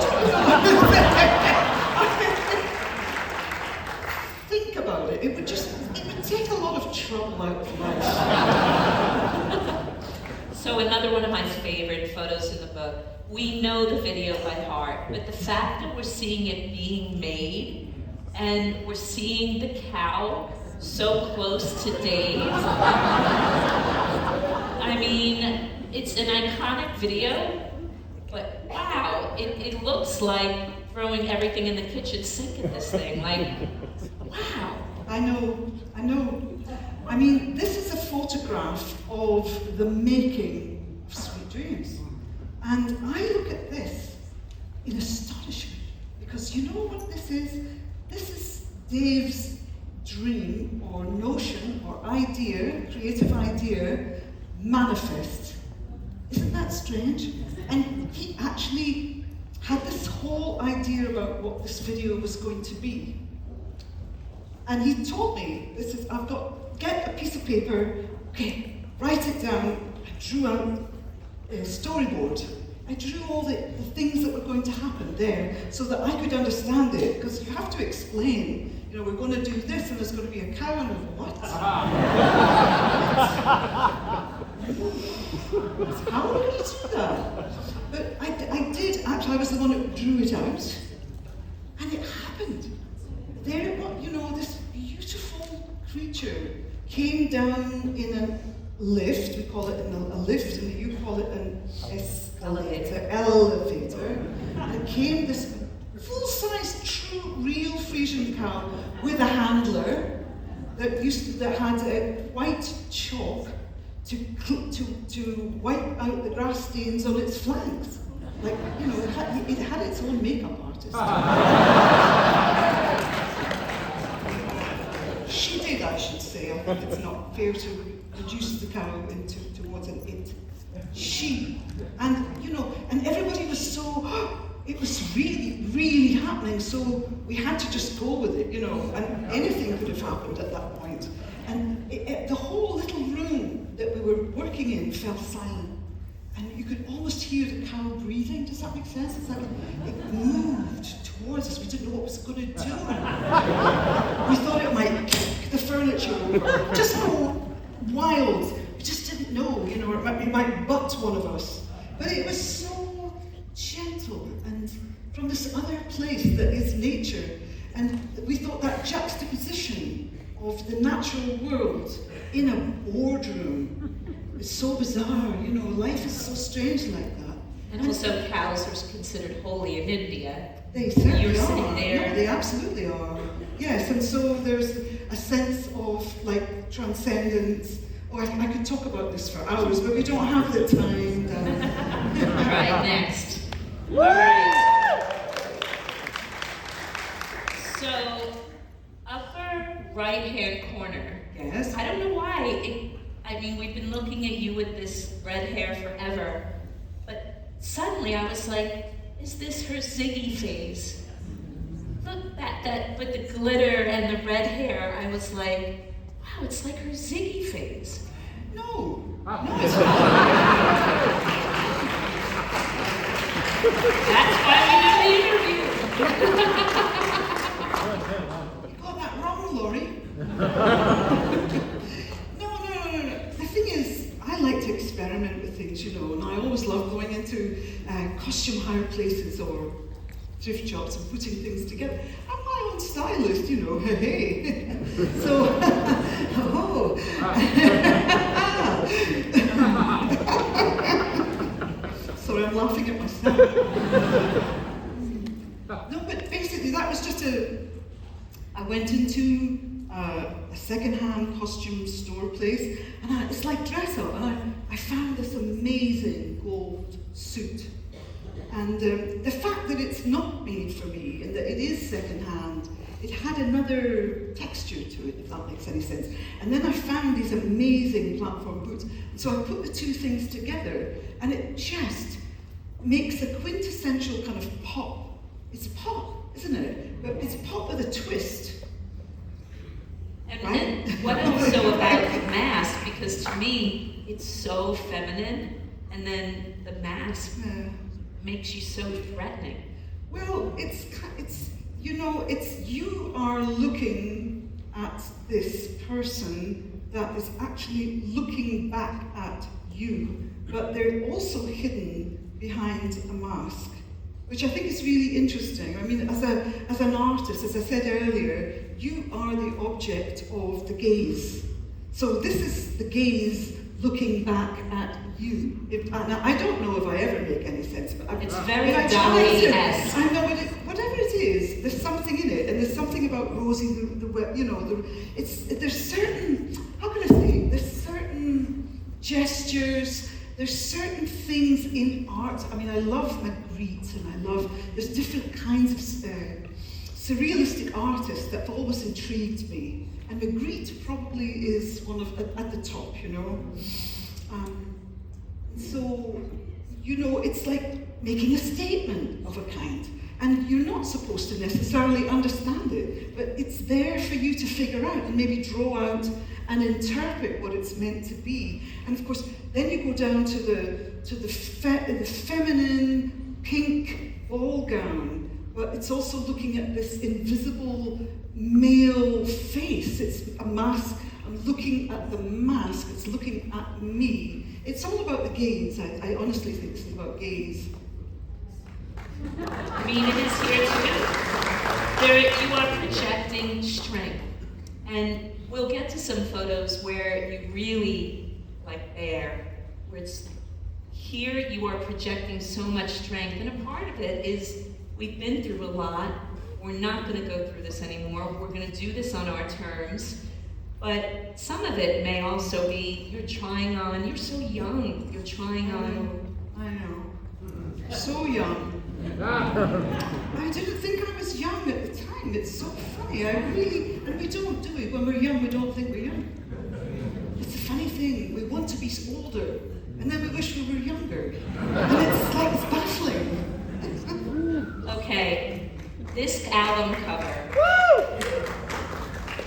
Think about it. It would take a lot of trouble out of life. So another one of my favorite photos in the book. We know the video by heart, but the fact that we're seeing it being made and we're seeing the cow so close to Dave. I mean, it's an iconic video, but wow, it looks like throwing everything in the kitchen sink at this thing. Like, wow. I know. I mean, this is a photograph of the making of Sweet Dreams. And I look at this in astonishment, because you know what this is? This is Dave's dream or notion or idea, creative idea, manifest. Isn't that strange? And he actually had this whole idea about what this video was going to be. And he told me, get a piece of paper, okay, write it down. I drew out a storyboard. I drew all the things that were going to happen there so that I could understand it, because you have to explain, you know, we're going to do this and there's going to be a cow and a what? How are we going to do that? But I did actually, I was the one who drew it out, and it happened. There, you know, this beautiful creature came down in a lift, we call it a lift, and you call it an elevator, and it came this full-size, true, real Frisian cow with a handler that had a white chalk to wipe out the grass stains on its flanks. Like, you know, it had its own makeup artist. She did, I should say. I think it's not fair to reduce the cow towards an it. She. And, you know, and everybody was so, it was really, really happening, so we had to just go with it, you know, and anything could have happened at that point. And the whole little room that we were working in fell silent. And you could almost hear the cow breathing. Does that make sense? It's like it moved towards us. We didn't know what it was going to do. We thought it might kick the furniture over. Just go wild. We just didn't know, you know, or it might butt one of us. But it was so gentle and from this other place that is nature. And we thought that juxtaposition of the natural world in a boardroom is so bizarre, you know, life is so strange like that. And also cows are considered holy in India. They certainly You're are. sitting there. No, they absolutely are. Yes, and so there's a sense of like transcendence. Oh, I could talk about this for hours, but we don't have the time. All right, next. All right. So, upper right-hand corner. Yes. I don't know why. I mean, we've been looking at you with this red hair forever, but suddenly I was like, is this her Ziggy phase? Look, that with the glitter and the red hair, I was like, wow, it's like her Ziggy phase. No, no, it's not. That's why we did the interview. You got that wrong, Lori. No. The thing is, I like to experiment with things, you know, and I always love going into costume hire places or thrift shops and putting things together. I'm my own stylist, you know, hey. So, oh. Sorry, I'm laughing at myself. No, but basically that was just I went into a second-hand costume store place, and it's like dress up, and I found this amazing gold suit. And the fact that it's not made for me, and that it is second-hand, it had another texture to it, if that makes any sense. And then I found these amazing platform boots. So I put the two things together, and it just makes a quintessential kind of pop. It's pop, isn't it? But it's pop with a twist. And what also about the mask, because to me, it's so feminine, and then the mask makes you so threatening. Well, it's you are looking at this person that is actually looking back at you, but they're also hidden behind a mask, which I think is really interesting. I mean, as an artist, as I said earlier, you are the object of the gaze. So this is the gaze looking back at you. Now, I don't know if I ever make any sense, but it's very Dali-esque. I know, but whatever it is, there's something in it, and there's something about Rosie, there's certain, how can I say, there's certain gestures, there's certain things in art. I mean, I love Magritte, and there's different kinds of surrealistic artists that have always intrigued me. And Magritte probably is one of, at the top, So, it's like making a statement of a kind. And you're not supposed to necessarily understand it, but it's there for you to figure out and maybe draw out and interpret what it's meant to be. And of course, then you go down to the feminine pink ball gown, but it's also looking at this invisible male face. It's a mask. I'm looking at the mask. It's looking at me. It's all about the gaze. I honestly think this is about gaze. I mean, it is here too. You are projecting strength. And we'll get to some photos where you really, where it's here you are projecting so much strength. And a part of it is we've been through a lot. We're not going to go through this anymore. We're going to do this on our terms. But some of it may also be you're so young, you're trying on. I know. So young. I didn't think I was young at the time. It's so funny. And we don't do it. When we're young, we don't think we're young. It's a funny thing. We want to be older, and then we wish we were younger. And it's baffling. Okay, this album cover.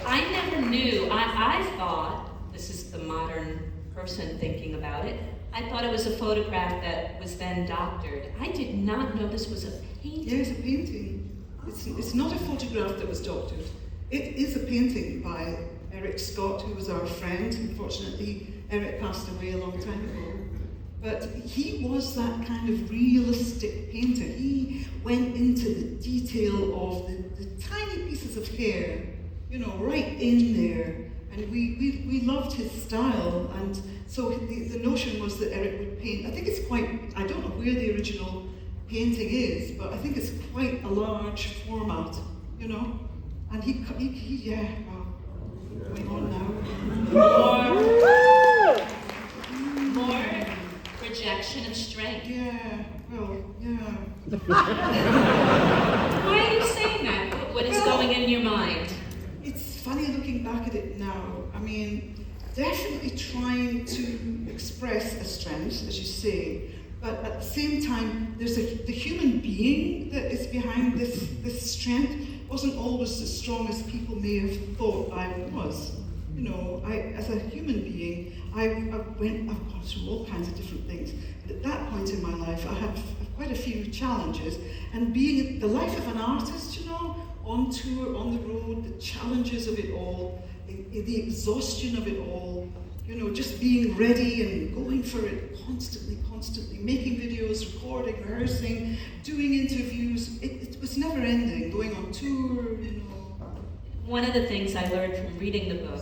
I never knew. I thought, this is the modern person thinking about it, I thought it was a photograph that was then doctored. I did not know this was a painting. Yeah, it's a painting. It's not a photograph that was doctored. It is a painting by Eric Scott, who was our friend. Unfortunately, Eric passed away a long time ago. But he was that kind of realistic painter. He went into the detail of the tiny pieces of hair, right in there. And we loved his style. And so the notion was that Eric would paint. I think it's I don't know where the original painting is, but I think it's quite a large format, And he well, going on now. More projection of strength. Yeah, well, yeah. Why are you saying that? What is going in your mind? It's funny looking back at it now. I mean, definitely trying to express a strength, as you say, but at the same time, there's the human being that is behind this strength wasn't always as strong as people may have thought I was. As a human being, I've gone through all kinds of different things. But at that point in my life, I had quite a few challenges. And being the life of an artist, on tour, on the road, the challenges of it all, the exhaustion of it all, just being ready and going for it constantly, making videos, recording, rehearsing, doing interviews. It was never ending, going on tour, One of the things I learned from reading the book,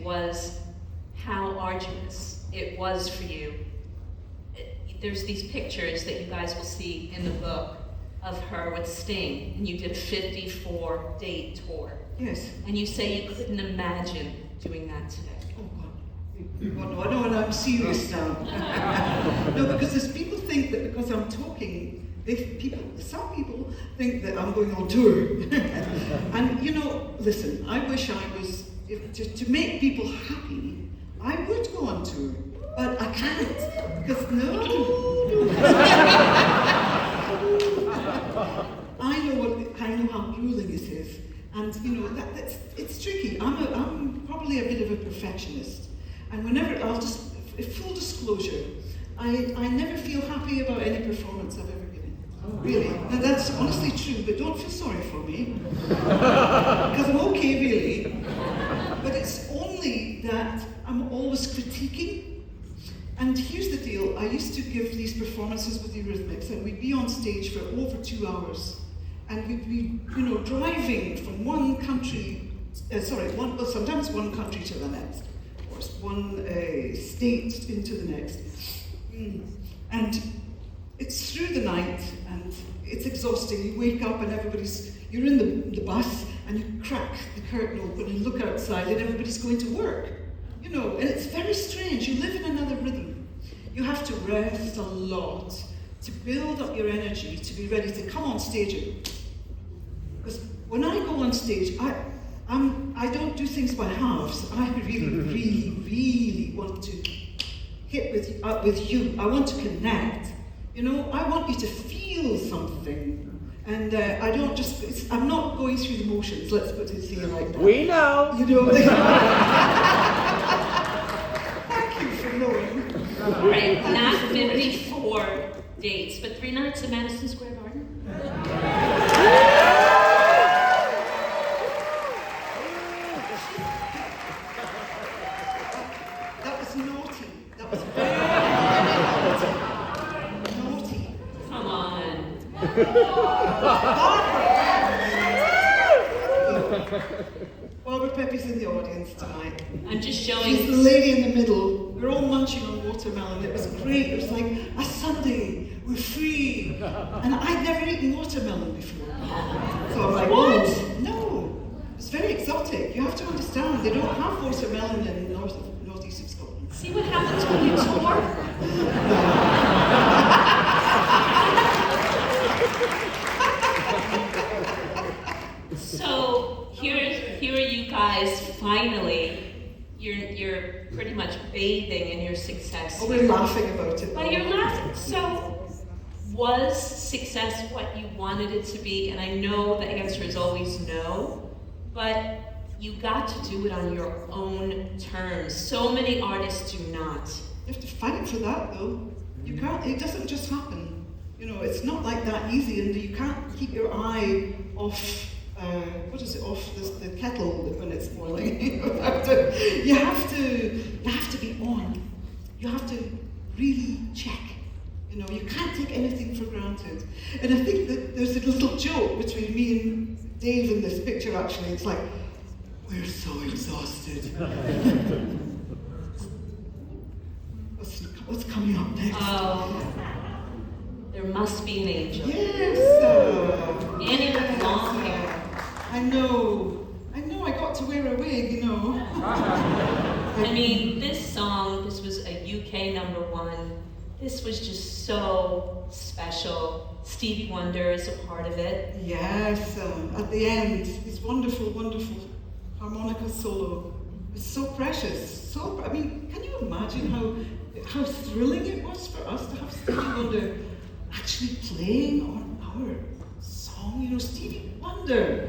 was how arduous it was for you. there's these pictures that you guys will see in the book of her with Sting, and you did a 54-date tour. Yes. And you say you couldn't imagine doing that today. Oh God. Well, no, and I'm serious now. No, because there's people think that because I'm talking, some people think that I'm going on tour. And you know, listen, I wish I was, to make people happy, I would go on tour. But I can't, because no. I know how grueling it is. And you know, it's tricky. I'm probably a bit of a perfectionist. And whenever, full disclosure, I never feel happy about any performance I've ever given. Really. Now that's honestly true, but don't feel sorry for me. Because I'm okay, really. But it's only that I'm always critiquing. And here's the deal, I used to give these performances with Eurythmics, and we'd be on stage for over 2 hours. And we'd be, you know, driving from one country, sometimes one country to the next, or one state into the next. And it's through the night, and it's exhausting. You wake up and you're in the bus, and you crack the curtain open and look outside, and everybody's going to work. You know, and it's very strange. You live in another rhythm. You have to rest a lot to build up your energy to be ready to come on stage. Because when I go on stage, I don't do things by halves. I really want to hit with you. I want to connect. You know, I want you to feel something. And I'm not going through the motions, let's put it here like that. We know. You know. Thank you for knowing. All right, not 54 dates, but 3 nights at Madison Square Garden. That was naughty. That was very naughty. Come on. Barbara Peppy's in the audience tonight. I'm just showing. She's the lady in the middle. We're all munching on watermelon. It was great. It was like a Sunday. We're free. And I'd never eaten watermelon before. So I'm like, what? No. It's very exotic. You have to understand, they don't have watermelon in northeast of Scotland. See what happens when you tour? So here are you guys finally. You're pretty much bathing in your success. Oh, we're laughing about it. But you're laughing. So was success what you wanted it to be? And I know the answer is always no, but you got to do it on your own terms. So many artists do not. You have to fight for that, though. You can't. It doesn't just happen. You know, it's not like that easy, and you can't keep your eye off. Off the kettle when it's boiling. you have to be on. You have to really check. You know, you can't take anything for granted. And I think that there's a little joke between me and Dave in this picture. Actually, it's like, we're so exhausted. What's coming up next? There must be an angel. Yes. Annie with long hair. I know, I got to wear a wig, you know. I mean, this song, this was a UK #1. This was just so special. Stevie Wonder is a part of it. Yes, at the end, this wonderful, wonderful harmonica solo. It's so precious. I mean, can you imagine how thrilling it was for us to have Stevie Wonder actually playing on our song? You know, Stevie Wonder.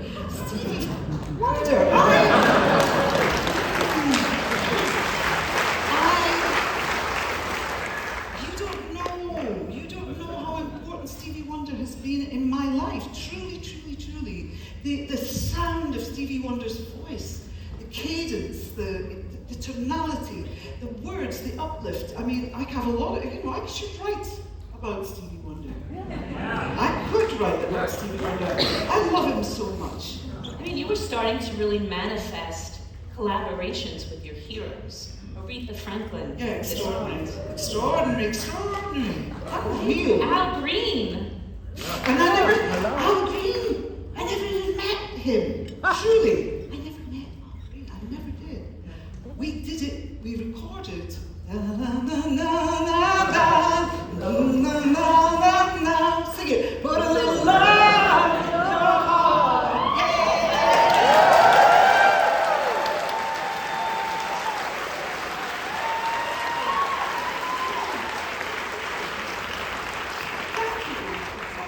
You don't know how important Stevie Wonder has been in my life. Truly, truly, truly. The sound of Stevie Wonder's voice, the cadence, the tonality, the words, the uplift. I mean, I have a lot of, I should write about Stevie Wonder. I could write about Stevie Wonder. I love him so much. I mean, you were starting to really manifest collaborations with your heroes Aretha Franklin. Yeah, extraordinary. Unreal. Al Green. And Al Green, I never even met him. Truly, I never met Al Green. I never did. We did it. We recorded. Na na na na na na na na na. Sing it. Put a little love in your heart.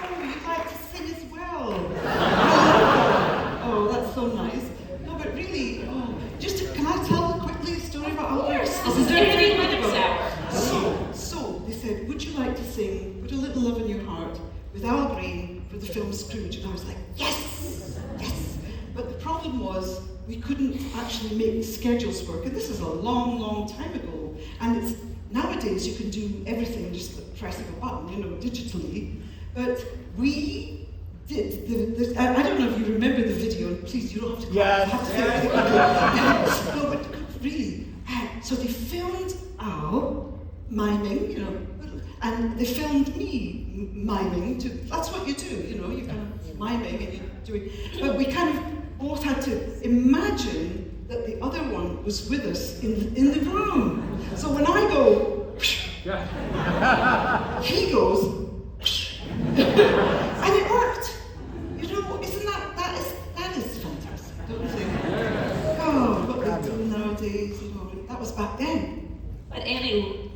Oh, you'd like to sing as well. Oh, that's so nice. No, but really, can I tell quickly a story about Al Green? This is Annie Lennox Hour. So they said, would you like to sing Put a Little Love in Your Heart with Al Green for the film Scrooge? And I was like, yes, yes. But the problem was we couldn't actually make the schedules work. And this is a long, long time ago. And nowadays you can do everything just pressing a button, digitally. But we did, I don't know if you remember the video, and please, you don't have to Yes. No, but really, so they filmed Al miming, and they filmed me miming. That's what you do, you're kind of miming and you're doing. But we kind of both had to imagine that the other one was with us in the room. So when I go, he goes, and it worked. Isn't that is fantastic, don't you think? Oh, what they do nowadays, that was back then. But Annie,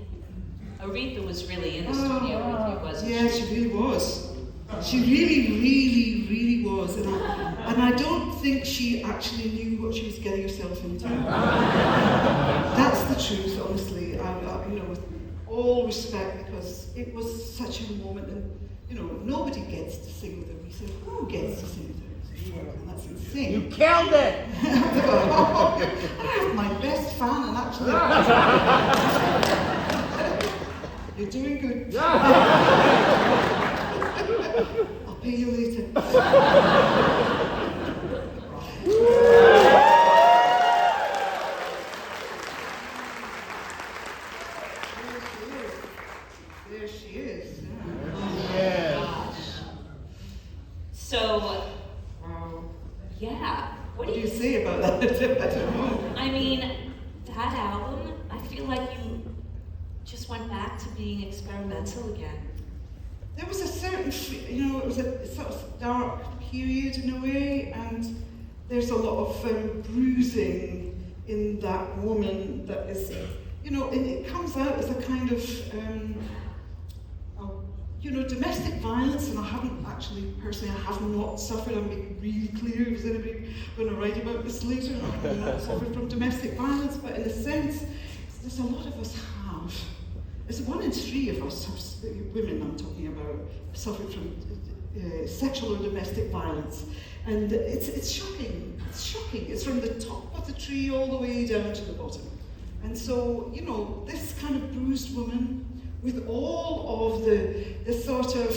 Aretha was really in the studio with you, wasn't she? Yeah, she really was. She really, really, really was. And I don't think she actually knew what she was getting herself into. That's the truth, honestly. With all respect, because it was such a moment, and nobody gets to sing with Aretha. Who gets to sing with Aretha? And that's insane. You killed it! I have my best fan, and actually, you're doing good. I'll pay you later. There she is. Yes. So, yeah. What do you say about that? I don't know. I mean, that album, I feel like you just went back to being experimental again. There was a certain, it was a sort of dark period in a way, and there's a lot of bruising in that woman that is, and it comes out as a kind of, domestic violence, and I haven't actually, personally, I have not suffered. I'm being really clear, is anybody going to write about this later? I have not suffered from domestic violence, but in a sense, there's a lot of us have. It's 1 in 3 of us, women I'm talking about, suffered from sexual or domestic violence. And it's shocking, It's from the top of the tree all the way down to the bottom. And so, this kind of bruised woman, with all of the sort of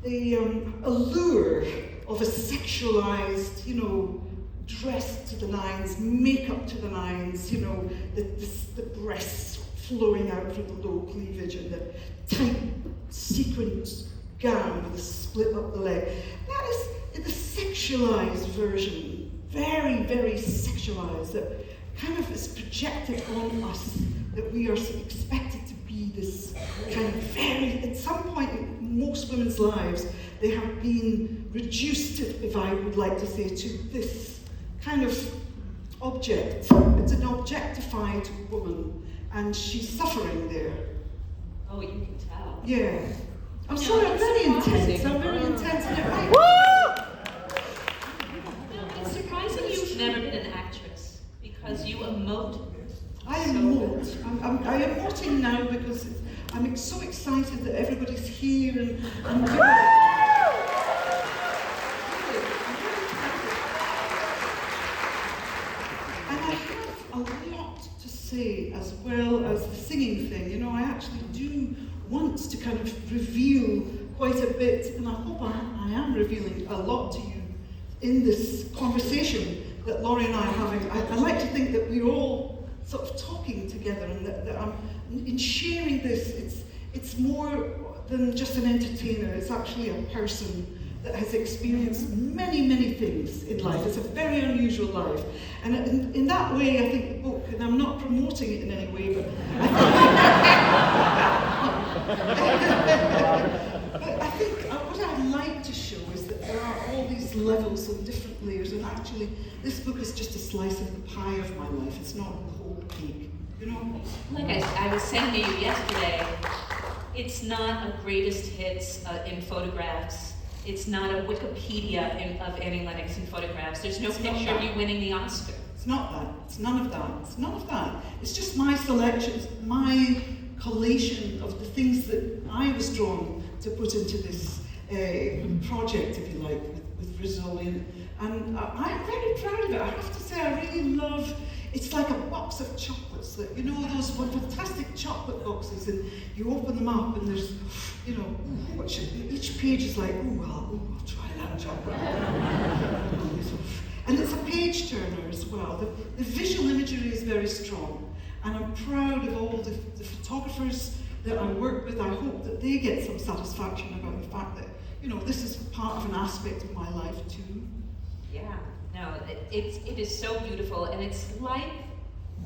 the allure of a sexualized, dress to the nines, makeup to the nines, the breasts flowing out from the low cleavage and the tight sequined gown with a split up the leg. That is the sexualized version, very, very sexualized, that kind of is projected on us, that we are expected to be this kind of very, at some point in most women's lives, they have been reduced, if I would like to say, to this kind of object. It's an objectified woman, and she's suffering there. Oh, you can tell. Yeah. I'm No, sorry, I'm it's very surprising. intense. I'm very intense, and it might. No, it's surprising you've never been an actress, because you emote. I emote. I am emoting now because I'm so excited that everybody's here and I'm doing And I have a lot to say as well as the singing thing. I actually do want to kind of reveal quite a bit, and I hope I am revealing a lot to you in this conversation that Lori and I are having. I like to think that we're all sort of talking together, and that in sharing this, it's more than just an entertainer. It's actually a person that has experienced many, many things in life. It's a very unusual life. And in that way, I think the book, and I'm not promoting it in any way, but I think what I'd like to show is that there are all these levels and different layers, and actually this book is just a slice of the pie of my life. It's not the whole cake, you know? Like I was saying to you yesterday, it's not a greatest hits in photographs. It's not a Wikipedia of Annie Lennox in photographs. There's no picture of you winning the Oscar. It's not that. It's none of that. It's none of that. It's just my selections, my collation of the things that I was drawn to put into this project, if you like, with Rizzoli. And I'm very proud of it. I have to say, I really love. It's like a box of chocolates, that, you know, those fantastic chocolate boxes, and you open them up and there's, you know, each page is like, I'll try that chocolate. And it's a page turner as well. The visual imagery is very strong, and I'm proud of all the photographers that I work with. I hope that they get some satisfaction about the fact that, you know, this is part of an aspect of my life too. Yeah. No, it is so beautiful, and it's like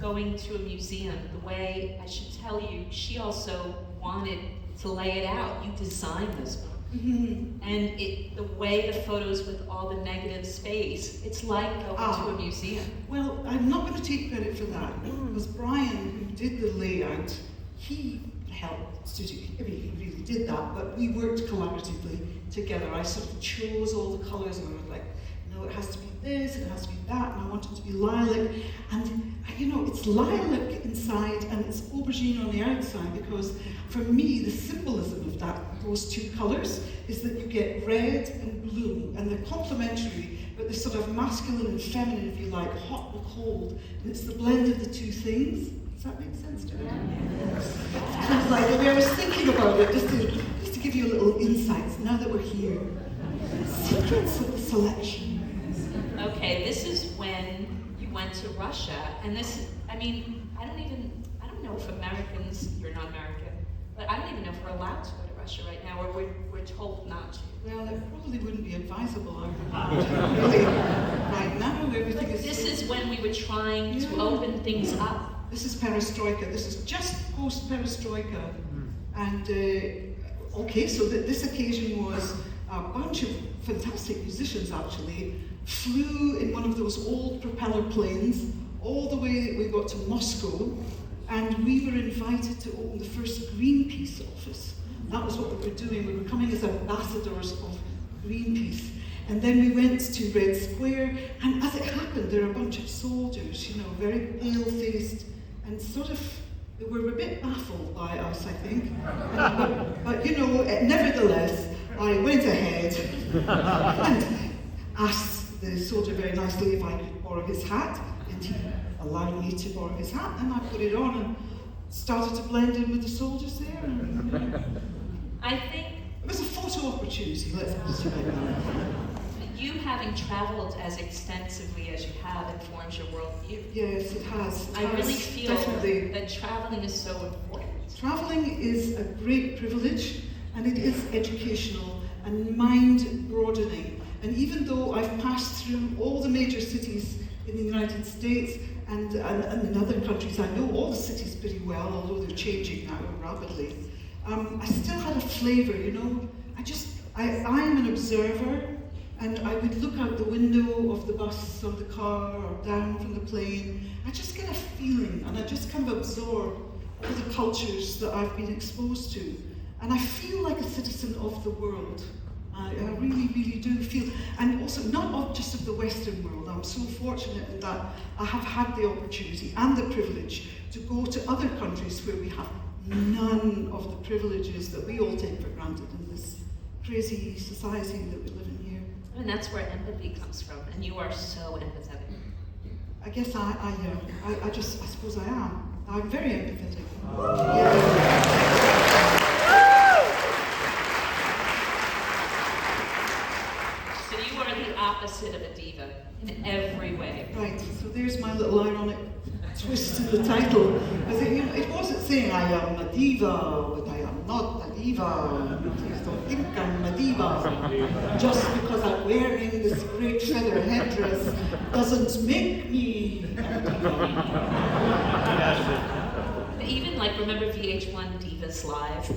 going to a museum. The way, I should tell you, she also wanted to lay it out. You designed this book. Mm-hmm. And the way the photos with all the negative space, it's like going to a museum. Well, I'm not going to take credit for that, because Brian, who did the layout, he helped to do, I mean, he really did that, but we worked collaboratively together. I sort of chose all the colours, and I was like, no, it has to be this, and it has to be that, and I want it to be lilac. And, you know, it's lilac inside and it's aubergine on the outside, because for me, the symbolism of those two colours is that you get red and blue, and they're complementary, but they're sort of masculine and feminine, if you like, hot and cold. And it's the blend of the two things. Does that make sense to you? It's kind of like the way I was thinking about it, just to give you a little insights, now that we're here. Secrets of the selection. Okay, this is when you went to Russia, and this, I mean, I don't know if Americans, you're not American, but I don't even know if we're allowed to go to Russia right now, or we're told not to. Well, it probably wouldn't be advisable, really, right now, everything is... This is when we were trying to open things up. This is perestroika, this is just post-perestroika, and okay, so this occasion was a bunch of fantastic musicians actually flew in one of those old propeller planes all the way we got to Moscow, and we were invited to open the first Greenpeace office. That was what we were doing. We were coming as ambassadors of Greenpeace. And then we went to Red Square, and as it happened, there were a bunch of soldiers, you know, very pale-faced, and sort of, they were a bit baffled by us, I think. But you know, nevertheless, I went ahead and asked the soldier very nicely if I could borrow his hat, and he allowed me to borrow his hat, and I put it on and started to blend in with the soldiers there. And, I think it was a photo opportunity, let's put it like that. you having traveled as extensively as you have informs your worldview. Yes, it has. I really feel definitely. that traveling is so important. Traveling is a great privilege, and it is educational and mind-broadening. And even though I've passed through all the major cities in the United States and in other countries, I know all the cities pretty well, although they're changing now rapidly. I still had a flavour, you know. I'm an observer, and I would look out the window of the bus or the car or down from the plane. I just get a feeling, and I just kind of absorb all the cultures that I've been exposed to. And I feel like a citizen of the world. I really, really do feel, and also not just of the Western world. I'm so fortunate in that I have had the opportunity and the privilege to go to other countries where we have none of the privileges that we all take for granted in this crazy society that we live in here. And that's where empathy comes from, and you are so empathetic. I guess I suppose I am. I'm very empathetic. Yeah. Opposite of a diva in every way. Right, so there's my little ironic twist in the title. Because it wasn't saying I am a diva, but I am not a diva. Please don't think I'm a diva. Just because I'm wearing this great feather headdress doesn't make me a diva. Even like, remember VH1 Divas Live?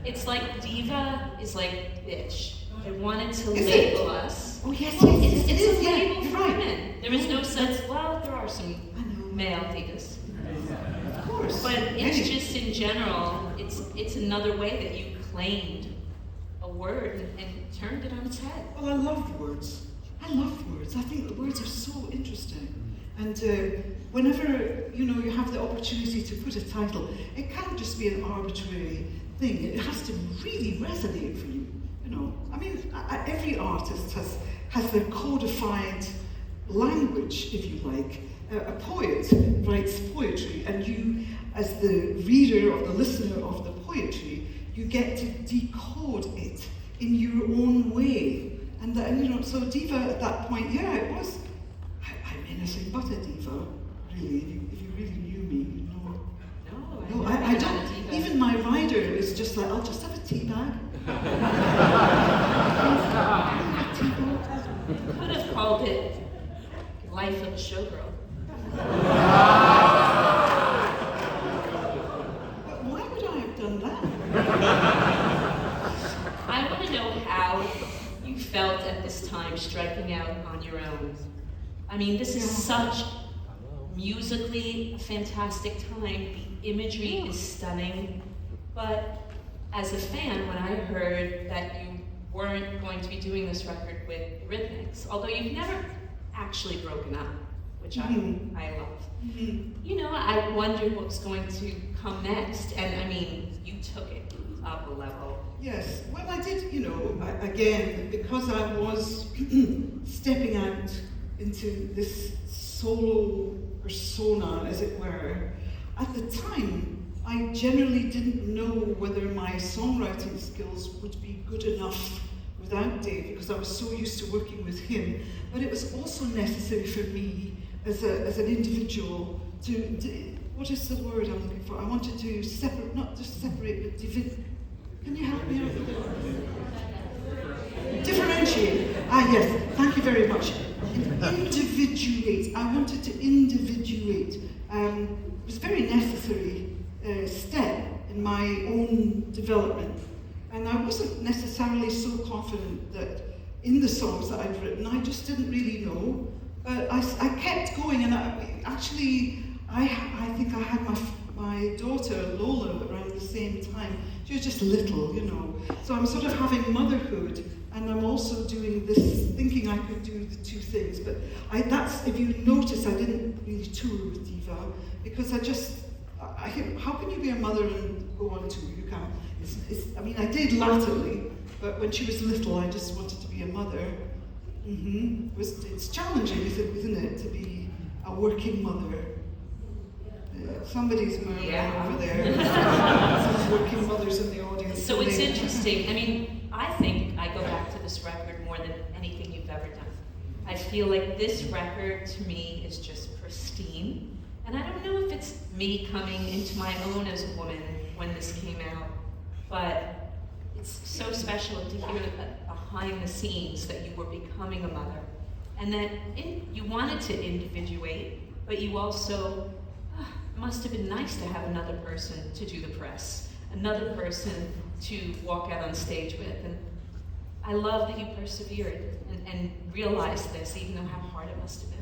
It's like diva is like bitch. They wanted to label us. Oh yes, Well, yes, it's a yeah, label you're for right. women. There is no sense, well, there are some male divas. Of course. But it's just in general, it's another way that you claimed a word and turned it on its head. Well, I love words. I love words. I think the words are so interesting. And whenever you have the opportunity to put a title, it can't just be an arbitrary thing. It has to really resonate for you. I mean, every artist has their codified language, if you like. A poet writes poetry, and you, as the reader or the listener of the poetry, you get to decode it in your own way. And so diva at that point, yeah, it was. I'm anything but a diva, really. If you really knew me, No, I don't. Even my rider is just like, I'll just have a tea bag. Could have called it Life of a Showgirl. But why would I have done that? I want to know how you felt at this time striking out on your own. I mean, this is such musically a fantastic time. The imagery is stunning. But as a fan, when I heard that you weren't going to be doing this record with Eurythmics, although you've never actually broken up, which I love. I wondered what was going to come next, and I mean, you took it up a level. Yes, well I did, again, because I was stepping out into this solo persona, as it were, at the time, I generally didn't know whether my songwriting skills would be good enough without Dave, because I was so used to working with him. But it was also necessary for me as an individual to what is the word I'm looking for? I wanted to separate, not just separate, but can you help me out with that? Differentiate. Yes, thank you very much. Individuate. I wanted to individuate. It was a very necessary step in my own development. And I wasn't necessarily so confident that in the songs that I'd written, I just didn't really know. But I kept going, and I think I had my daughter Lola around the same time. She was just little, So I'm sort of having motherhood, and I'm also doing this, thinking I could do the two things. But if you notice, I didn't really tour with Diva, because how can you be a mother and go on tour? You can't. I did latterly, but when she was little, I just wanted to be a mother. It's challenging, isn't it, to be a working mother? Somebody's murmuring over there. Some working mothers in the audience. So it's interesting. I mean, I think I go back to this record more than anything you've ever done. I feel like this record, to me, is just pristine. And I don't know if it's me coming into my own as a woman when this came out, but it's so special to hear behind the scenes that you were becoming a mother, and that you wanted to individuate, but you also, it must have been nice to have another person to do the press, another person to walk out on stage with. And I love that you persevered and realized this, even though how hard it must have been.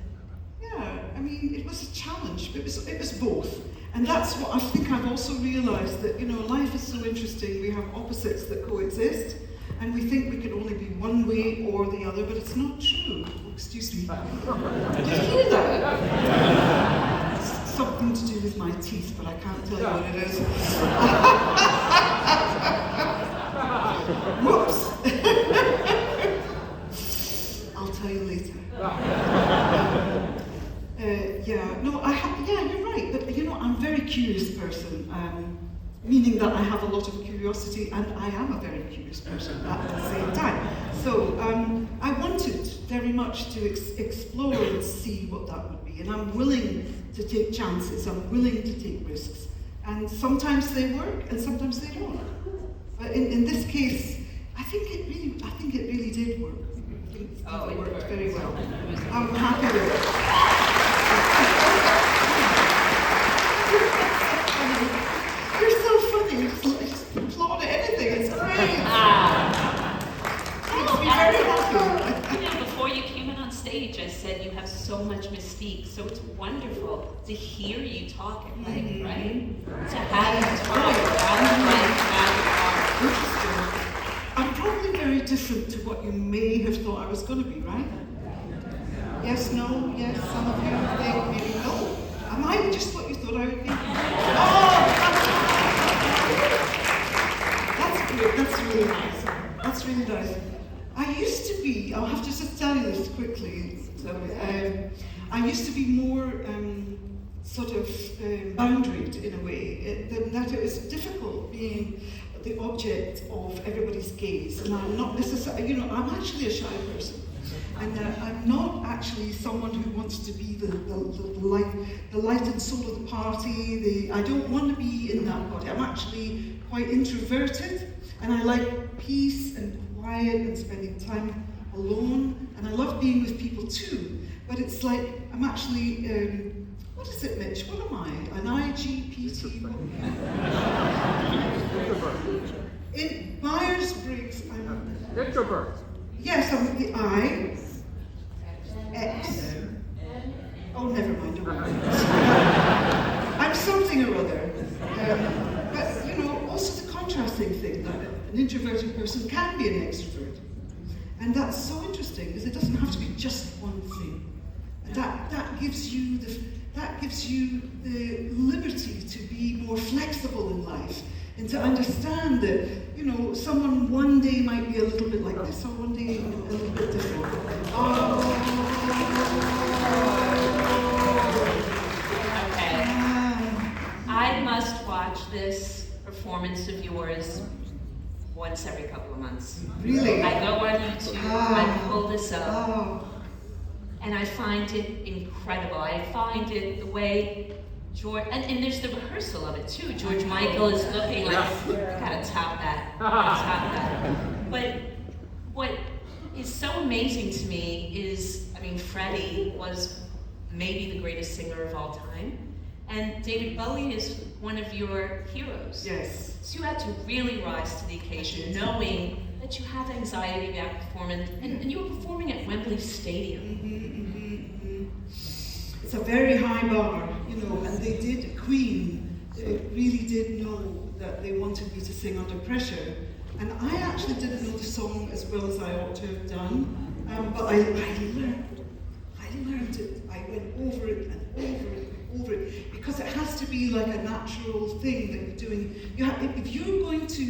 Yeah, I mean, it was a challenge, but it was both. And that's what I think I've also realized, that, life is so interesting. We have opposites that coexist, and we think we can only be one way or the other, but it's not true. Oh, excuse me. Did you hear that? It's something to do with my teeth, but I can't tell you what it is. Whoops. I'll tell you later. You're right. But I'm a very curious person, meaning that I have a lot of curiosity. curiosity, and I am a very curious person at the same time. So I wanted very much to explore and see what that would be, and I'm willing to take chances, I'm willing to take risks, and sometimes they work and sometimes they don't. But in this case, I think it really did work. I think it worked very well. I'm happy with it. You're so funny. You just applaud at anything. It's great. Makes me very happy. You know, before you came in on stage, I said you have so much mystique. So it's wonderful to hear you talk at mic, right? To have you talk around the mic about your art. Interesting. I'm probably very different to what you may have thought I was going to be, right? Yes, no, yes, some of you think maybe no. Am I just what you thought I would be? Oh! That's good, that's really nice. That's really nice. I used to be, I'll have to just tell you this quickly. So, I used to be more sort of boundaried in a way, that it was difficult being the object of everybody's gaze, and I'm not necessarily, I'm actually a shy person, and I'm not actually someone who wants to be the light and soul of the party. I don't want to be in that body. I'm actually quite introverted, and I like peace and quiet and spending time alone, and I love being with people too. But it's like I'm actually. What is it, Mitch? What am I? An IGPT? In Myers-Briggs, I'm... Introvert. Yes, I'm the I. X. Oh, never mind. I'm something or other. But, also the contrasting thing, that an introverted person can be an extrovert. And that's so interesting, because it doesn't have to be just one thing. And that gives you the liberty to be more flexible in life and to understand that, someone one day might be a little bit like this, or one day a little bit different. Okay. I must watch this performance of yours once every couple of months. Really? I go on YouTube, I pull this up. Oh. And I find it incredible. I find it the way George, and there's the rehearsal of it too. George Michael is looking like, I gotta top that. But what is so amazing to me is, Freddie was maybe the greatest singer of all time. And David Bowie is one of your heroes. Yes. So you had to really rise to the occasion, knowing that you have anxiety about performance, and you were performing at Wembley Stadium. It's a very high bar, and they did, Queen really did know that they wanted me to sing under pressure. And I actually didn't know the song as well as I ought to have done, but I learned it. I went over it and over it and over it, because it has to be like a natural thing that you're doing. If you're going to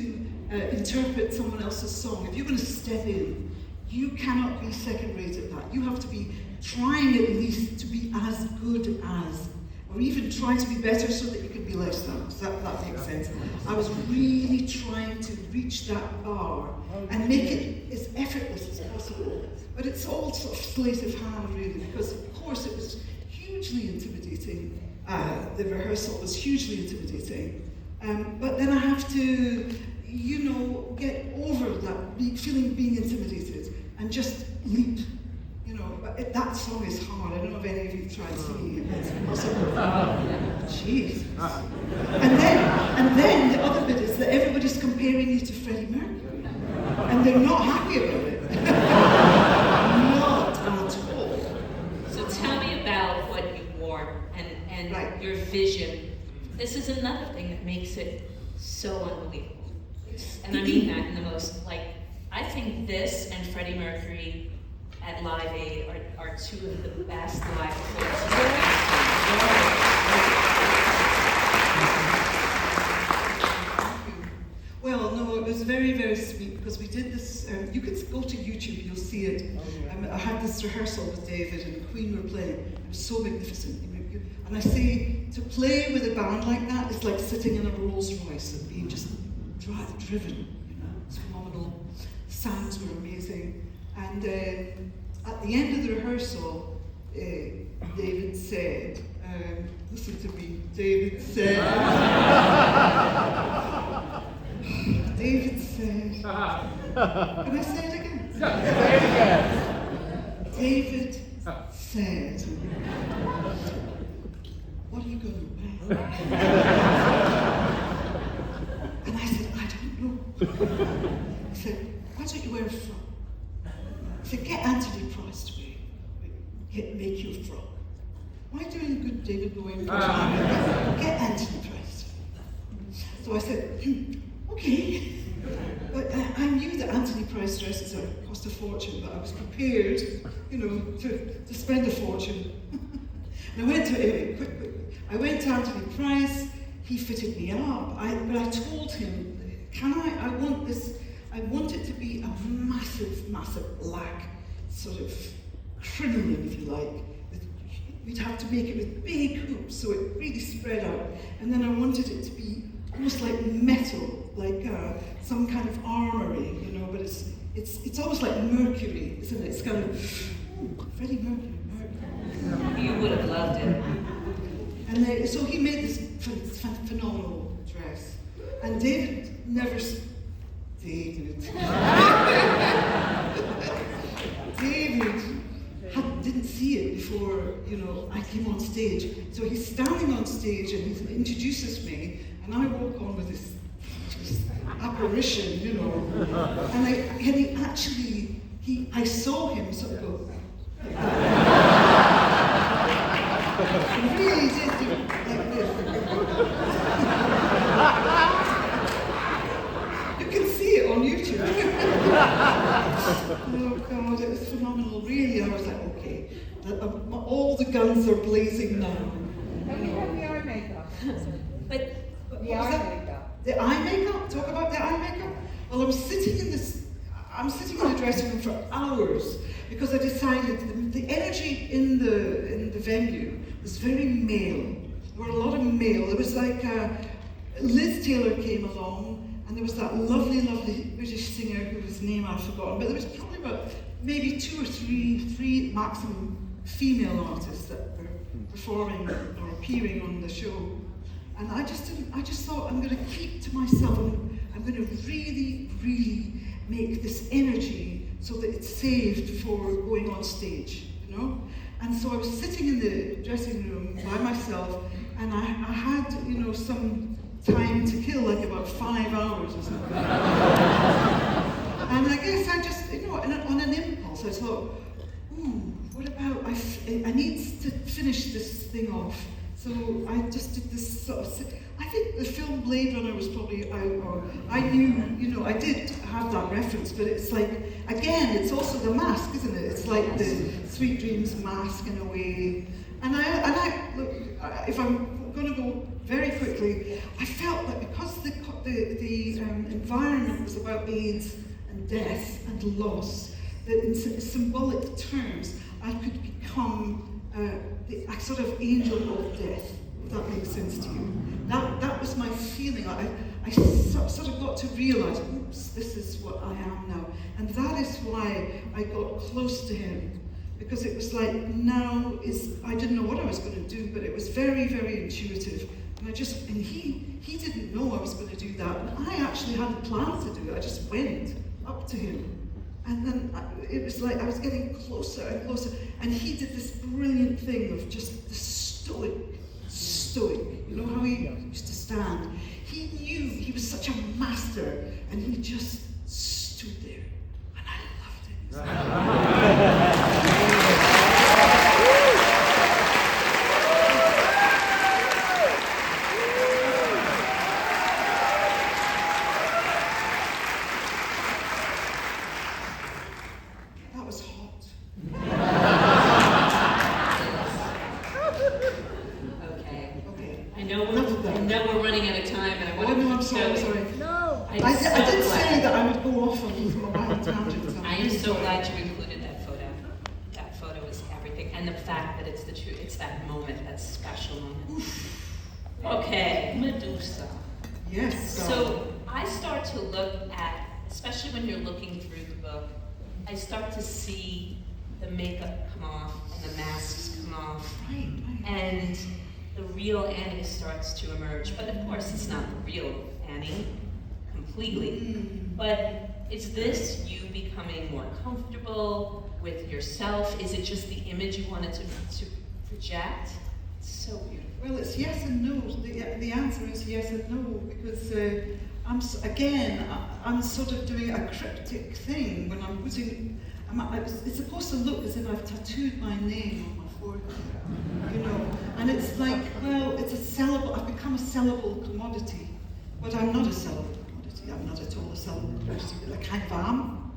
interpret someone else's song, if you're going to step in, you cannot be second rate at that. You have to be trying at least to be as good as, or even try to be better so that you can be less than. Does that makes sense? I was really trying to reach that bar and make it as effortless as possible. But it's all sort of sleight of hand, really, because of course it was hugely intimidating. The rehearsal was hugely intimidating. But then I have to, get over that feeling being intimidated and just leap. But that song is hard. I don't know if any of you tried singing it. It's impossible. Jeez. And then the other bit is that everybody's comparing you to Freddie Mercury, and they're not happy about it. Not at all. So tell me about what you wore and Right. your vision. This is another thing that makes it so unbelievable. And I mean that in the most, I think this and Freddie Mercury at Live Aid are two of the best live performances. Well, no, it was very, very sweet, because we did this, you could go to YouTube, you'll see it. I had this rehearsal with David and Queen were playing. It was so magnificent. And I say, to play with a band like that is like sitting in a Rolls Royce and being just driven, you know, it was phenomenal. Sounds were amazing. And at the end of the rehearsal, David said, listen to me, David said, David said, can I say it again? Say it again. David said, what are you going to wear? And I said, I don't know. He said, why don't you wear a frock? I said, get Anthony Price to make you a frock. Why do any good David Bowie? Get Anthony Price. So I said, okay. But I knew that Anthony Price dresses cost a fortune, but I was prepared, you know, to spend a fortune. And I went to Anthony Price. He fitted me up. But I told him, I want it to be a massive, massive black sort of crinoline, if you like. We'd have to make it with big hoops so it really spread out. And then I wanted it to be almost like metal, like some kind of armory, you know, but it's almost like Mercury, isn't it? It's kind of, Freddie Mercury. You would have loved it. And so he made this phenomenal dress. And David never, David didn't see it before, you know, I came on stage. So he's standing on stage and he introduces me, and I walk on with this apparition, you know. And I saw him sort of go, like that. He really did do it like this. You can see it on YouTube. Oh God, it was phenomenal. Really, I was like, okay, all the guns are blazing now. And we have the eye makeup. But The eye makeup. The eye makeup? Talk about the eye makeup? Well, I'm sitting in the dressing room for hours because I decided the energy in the venue was very male. There were a lot of male. There was like Liz Taylor came along, and there was that lovely, lovely British singer whose name I've forgotten, but there was probably about maybe two or three maximum female artists that were performing or appearing on the show. And I just thought, I'm going to keep to myself, and I'm going to really, really make this energy so that it's saved for going on stage, you know? And so I was sitting in the dressing room by myself, and I had, you know, some time to kill, like about 5 hours or something. And I guess I just, you know, on an impulse, I thought, what about, I need to finish this thing off. So I just did this sort of, I think the film Blade Runner was probably out, or I knew, you know, I did have that reference, but it's like, again, it's also the mask, isn't it? It's like the Sweet Dreams mask in a way. And I look, if I'm going to go very quickly, I felt that because the environment was about AIDS and death and loss, that in symbolic terms, I could become a sort of angel of death, if that makes sense to you. That was my feeling. I sort of got to realize, oops, this is what I am now. And that is why I got close to him. Because it was like, I didn't know what I was going to do, but it was very, very intuitive. And he didn't know I was going to do that. And I actually hadn't planned to do it. I just went up to him. And then it was like I was getting closer and closer. And he did this brilliant thing of just the stoic. You know how he used to stand? He knew he was such a master, and he just stood there. And I loved it. Okay, Medusa. Yes. So I start to look at, especially when you're looking through the book, I start to see the makeup come off and the masks come off, Right. and the real Annie starts to emerge. But of course, it's not the real Annie completely. But is this you becoming more comfortable with yourself? Is it just the image you wanted to project? It's so beautiful. Well, it's yes and no. The answer is yes and no, because I'm sort of doing a cryptic thing when I'm putting. It's supposed to look as if I've tattooed my name on my forehead, you know. And it's like, well, it's a sellable. I've become a sellable commodity, but I'm not a sellable commodity. I'm not at all a sellable commodity, but I kind of am.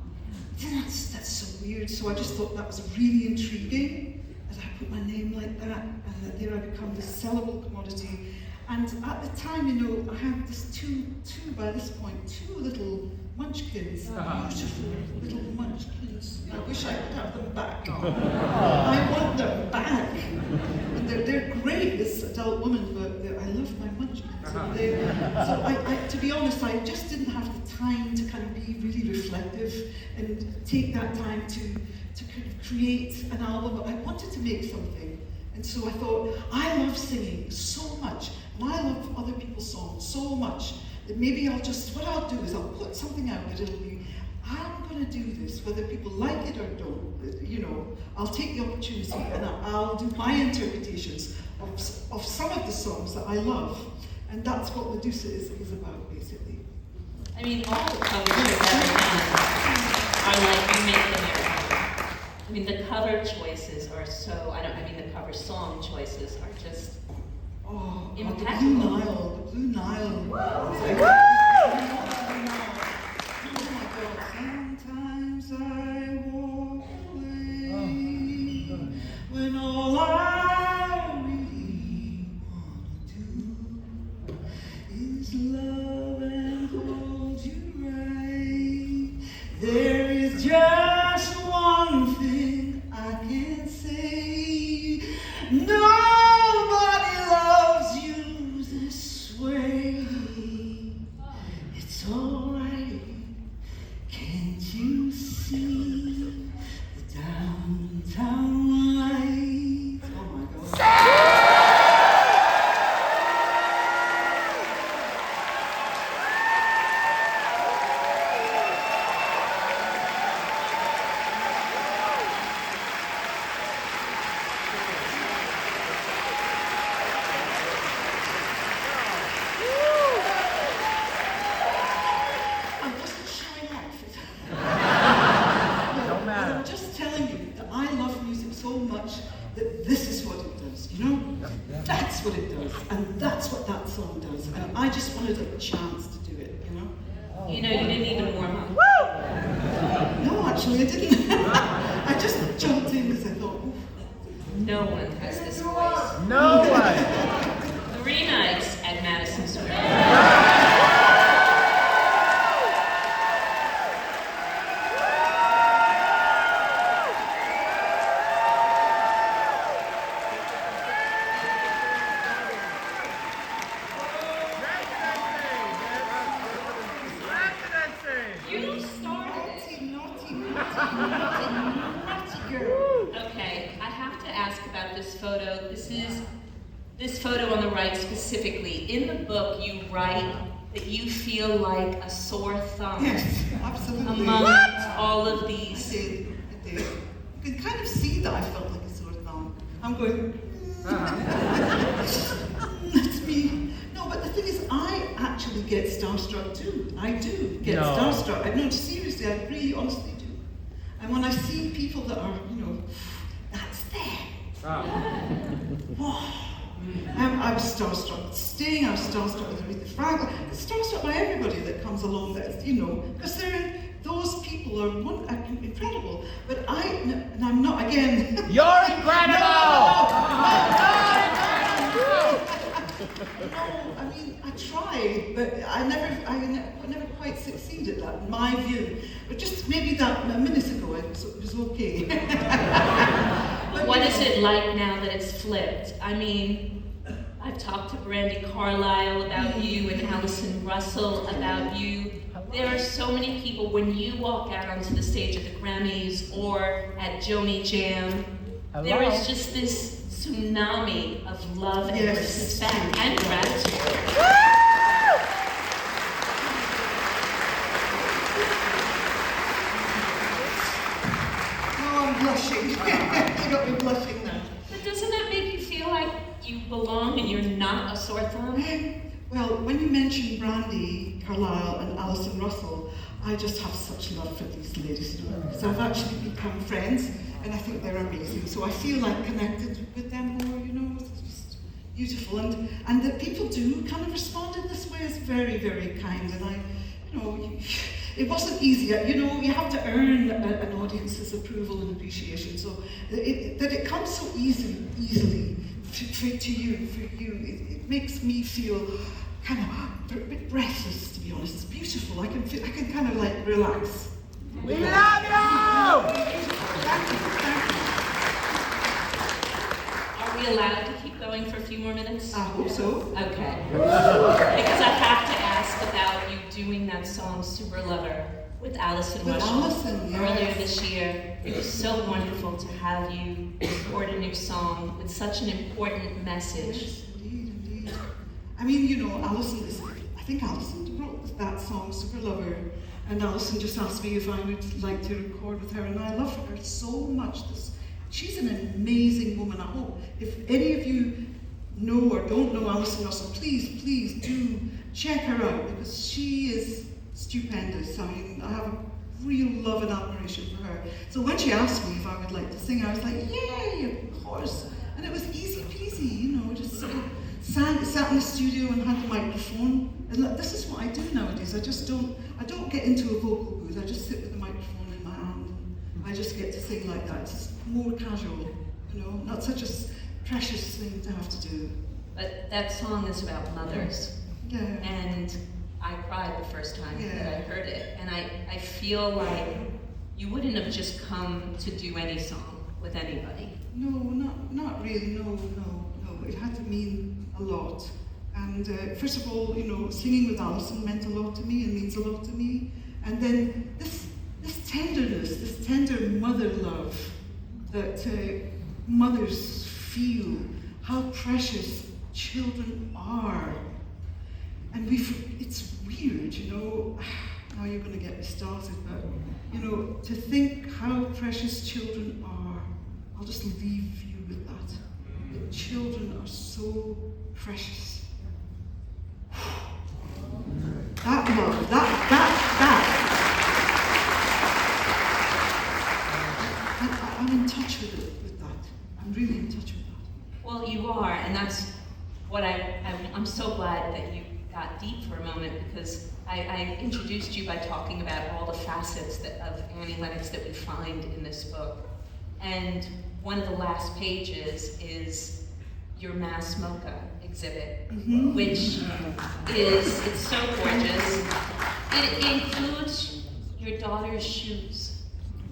That's so weird. So I just thought that was really intriguing. That I put my name like that, and that there I become this sellable commodity. And at the time, you know, I had this two little munchkins, beautiful little munchkins. I wish I could have them back. I want them back. And they're great, this adult woman, but I love my munchkins. So I, to be honest, I just didn't have the time to kind of be really reflective and take that time to kind of create an album. I wanted to make something. And so I thought, I love singing so much, and I love other people's songs so much, that maybe what I'll do is I'll put something out that it'll be, I'm going to do this, whether people like it or don't, you know, I'll take the opportunity and I'll do my interpretations of some of the songs that I love. And that's what Medusa is about, basically. I mean, all the covers you've ever done are like you make them your own. I mean, the cover choices are so, the cover song choices are just impeccable. The Blue Nile. Oh my God. Sometimes I walk away when all I really want to do is love and hold you right. There is just one thing I can say. Nobody loves you this way. It's alright. Can't you see the downtown lights? Oh my God. That this is what it does, you know? That's what it does, and that's what that song does. And I just wanted a chance to do it, you know? You know, you didn't even warm up. No, actually, I didn't. I just jumped in because I thought, oof. No one has this voice. No one! 3 nights at Madison Square. Okay, I have to ask about this photo. This photo on the right specifically. In the book, you write that you feel like a sore thumb. Yes, absolutely. Among all of these. I did. You can kind of see that I felt like a sore thumb. I'm going, that's me. No, but the thing is, I actually get starstruck too. I do get starstruck. No, seriously, I really honestly do. And when I see people that are, you know, that's them. I was starstruck with Sting, I was starstruck with Aretha Franklin, I was starstruck by everybody that comes along that, you know, because those people are incredible. But I'm not, again. You're incredible! No, I mean, I tried, but I never quite succeed at that, in my view. But just maybe a minute ago, it was okay. What is it like now that it's flipped? I mean, I've talked to Brandy Carlisle about you and Allison Russell about you. There are so many people, when you walk out onto the stage at the Grammys or at Joni Jam, there is just this tsunami of love and respect and gratitude. Oh, I'm blushing. You got me blushing now. But doesn't that make you feel like you belong and you're not a sore thumb? Well, when you mention Brandy Carlisle and Alison Russell, I just have such love for these ladies, because I've actually become friends, and I think they're amazing. So I feel like connected with them more, it's just beautiful. And that people do kind of respond in this way is very, very kind. And it wasn't easy. You have to earn an audience's approval and appreciation. So that it comes so easily to you, it makes me feel kind of a bit breathless, to be honest. It's beautiful. I can kind of like relax. We love you! Thank you. Are we allowed to keep going for a few more minutes? I hope so. Okay. Because I have to ask about you doing that song Super Lover with Allison With Russell Allison, yes. earlier this year. It was so wonderful to have you record a new song with such an important message. Yes, indeed. I mean, I think Alison wrote that song, Super Lover, and Alison just asked me if I would like to record with her, and I love her so much. She's an amazing woman. I hope if any of you know or don't know Alison Russell, please do check her out, because she is stupendous. I mean, I have a real love and admiration for her. So when she asked me if I would like to sing, I was like, yay, of course. And it was easy peasy, just sort of sat in the studio and had the microphone. And this is what I do nowadays. I don't get into a vocal booth. I just sit with the microphone in my hand and I just get to sing like that. It's more casual, not such a precious thing to have to do. But that song is about mothers. Yeah. And I cried the first time that I heard it. And I feel like you wouldn't have just come to do any song with anybody. No, not really, no. It had to mean a lot. And first of all, singing with Alison meant a lot to me and means a lot to me. And then this tenderness, this tender mother love that mothers feel, how precious children are. And it's weird, now you're going to get me started, but, to think how precious children are, I'll just leave you with that. The children are so precious. That love, that. I'm in touch with that. I'm really in touch with that. Well, you are, and that's what I'm so glad that you got deep for a moment, because I introduced you by talking about all the facets of Annie Lennox that we find in this book. And one of the last pages is your Mass Mocha exhibit, which it's so gorgeous. It includes your daughter's shoes.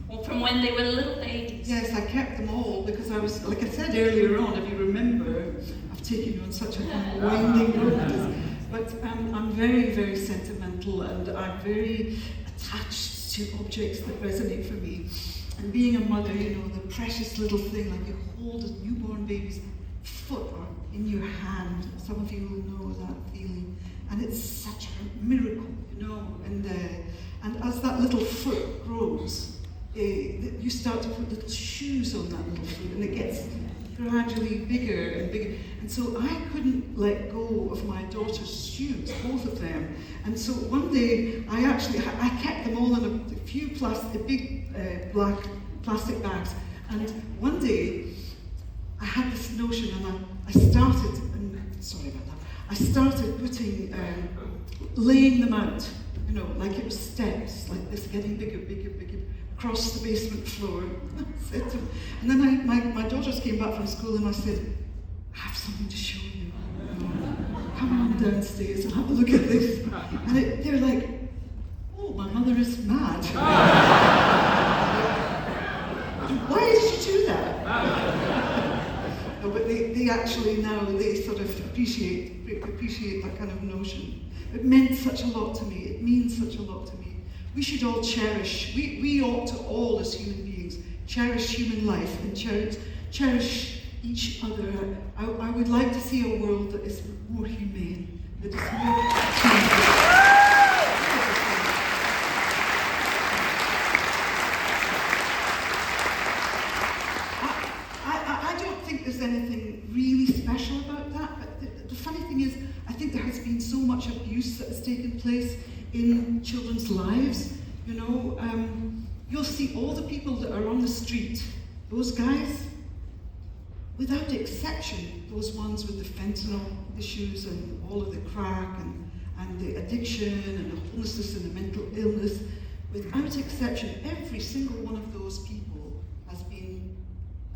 Well, from when they were little babies. Yes, I kept them all because I was, like I said earlier on, if you remember, I've taken you on such a winding road. But I'm very, very sentimental, and I'm very attached to objects that resonate for me. And being a mother, the precious little thing, like you hold a newborn baby's foot or in your hand. Some of you will know that feeling. And it's such a miracle, and as that little foot grows, you start to put little shoes on that little foot, and it gets gradually bigger and bigger. And so I couldn't let go of my daughter's shoes, both of them. And so one day, I kept them all in a few big black plastic bags. And one day, I had this notion, and I started putting, laying them out, like it was steps, like this, getting bigger, across the basement floor. And then my daughters came back from school, and I said, I have something to show you. Come on downstairs and have a look at this. And they're like, oh, my mother is mad. Why did you do that? No, but they actually now, they sort of appreciate that kind of notion. It meant such a lot to me. It means such a lot to me. We should all cherish, we ought to all as human beings, cherish human life and cherish each other. I would like to see a world that is more humane, that is more I don't think there's anything really special about that, but the funny thing is, I think there has been so much abuse that has taken place in children's lives. You know, you'll see all the people that are on the street, those guys, without exception, those ones with the fentanyl issues and all of the crack and the addiction and the homelessness and the mental illness, without exception, every single one of those people has been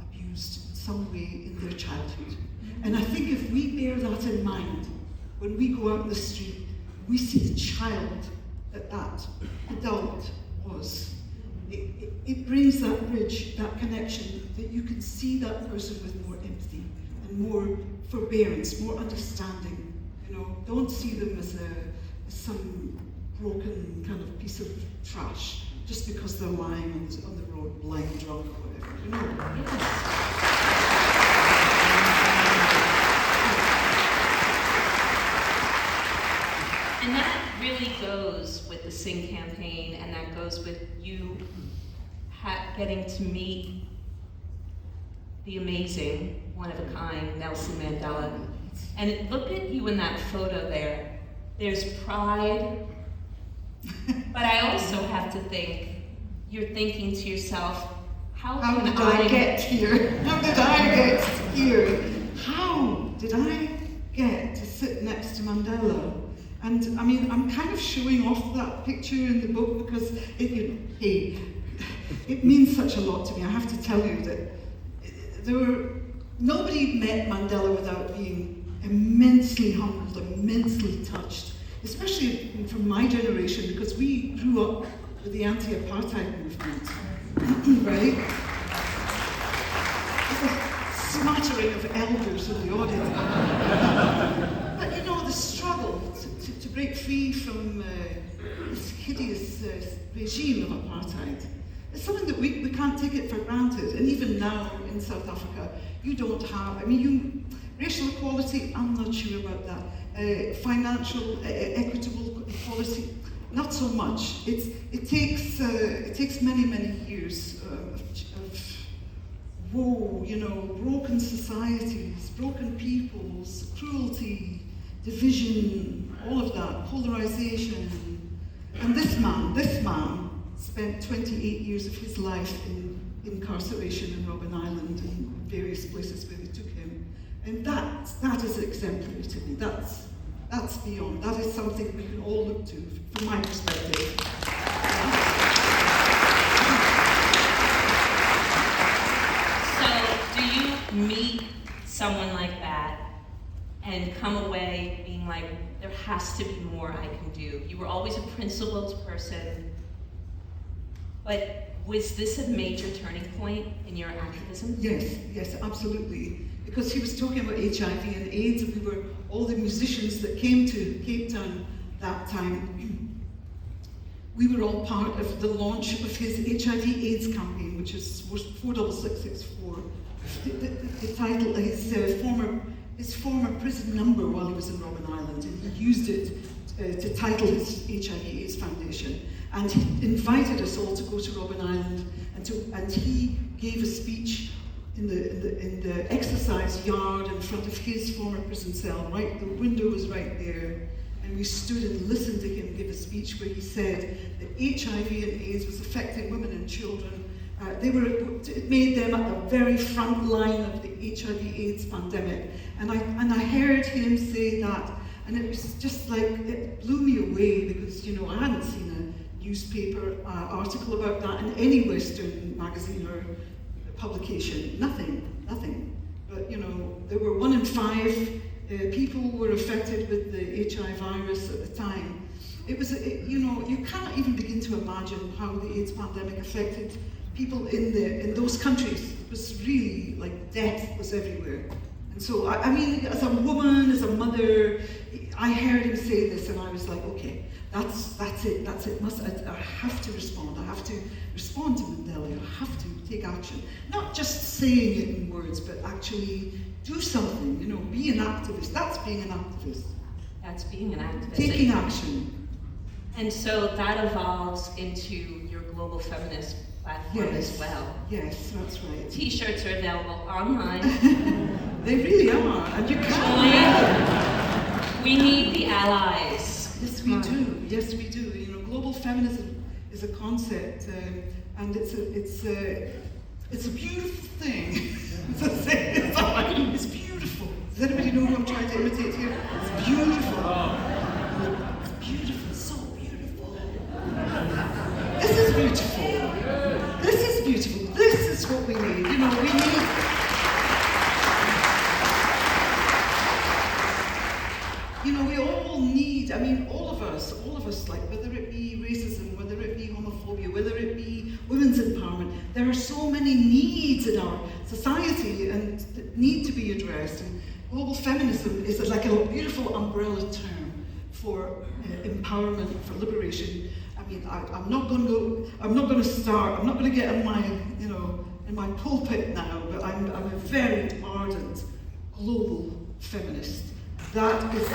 abused in some way in their childhood. And I think if we bear that in mind, when we go out in the street, we see the child that adult was, it brings that bridge, that connection, that you can see that person with more empathy and more forbearance, more understanding. You know, don't see them as some broken kind of piece of trash just because they're lying on the road, blind drunk or whatever. You know. And that really goes with the Sing campaign, and that goes with you getting to meet the amazing, one-of-a-kind Nelson Mandela. And look at you in that photo there. There's pride, but I also have to think, you're thinking to yourself, how did I get here? How did I get here? How did I get to sit next to Mandela? And I mean, I'm kind of showing off that picture in the book because it means such a lot to me. I have to tell you that nobody met Mandela without being immensely humbled, immensely touched, especially from my generation, because we grew up with the anti-apartheid movement, right? There's a smattering of elders in the audience. But you know, the struggle to break free from this hideous regime of apartheid, it's something that we can't take it for granted. And even now in South Africa, you don't have, racial equality, I'm not sure about that. Financial, equitable equality, not so much. It takes many, many years of woe, you know, broken societies, broken peoples, cruelty, division, all of that, polarization. And this man spent 28 years of his life in incarceration in Robben Island and various places where they took him. And that is exemplary to me. That's beyond. That is something we can all look to, from my perspective. So, do you meet someone like that and come away being like, there has to be more I can do? You were always a principled person, but was this a major turning point in your activism? Yes, absolutely. Because he was talking about HIV and AIDS, and we were all the musicians that came to Cape Town that time. We were all part of the launch of his HIV/AIDS campaign, which was 46664. The title, his former prison number while he was in Robben Island, and he used it to title his HIV/AIDS Foundation. And he invited us all to go to Robben Island, and he gave a speech in the exercise yard in front of his former prison cell. Right, the window was right there, and we stood and listened to him give a speech where he said that HIV and AIDS was affecting women and children. It made them at the very front line of the HIV/AIDS pandemic, and I heard him say that, and it was just like, it blew me away, because you know, I hadn't seen a newspaper article about that in any Western magazine or publication. Nothing. But you know, there were 1 in 5 people were affected with the HIV virus at the time. It was, you know, you cannot even begin to imagine how the AIDS pandemic affected people in those countries. It was really like death was everywhere. And so, I mean, as a woman, as a mother, I heard him say this and I was like, okay, that's it. I have to respond. I have to respond to Mandela. I have to take action. Not just saying it in words, but actually do something, you know, be an activist. That's being an activist. That's being an activist. Taking action. And so that evolves into your global feminist platform as well. Yes, that's right. T-shirts are available online. They really are, and you can. We need the allies. Yes, we do. Yes, we do. You know, global feminism is a concept, and it's a beautiful thing. It's beautiful. Does anybody know who I'm trying to imitate here? It's beautiful. It's beautiful. So beautiful. This is beautiful. This is beautiful. This is what we need. You know, we need. You know, we all need, I mean, all of us, like, whether it be racism, whether it be homophobia, whether it be women's empowerment, there are so many needs in our society and that need to be addressed. And global feminism is like a beautiful umbrella term for empowerment, for liberation. I mean, I'm not going to get in my, you know, in my pulpit now, but I'm a very ardent global feminist. That is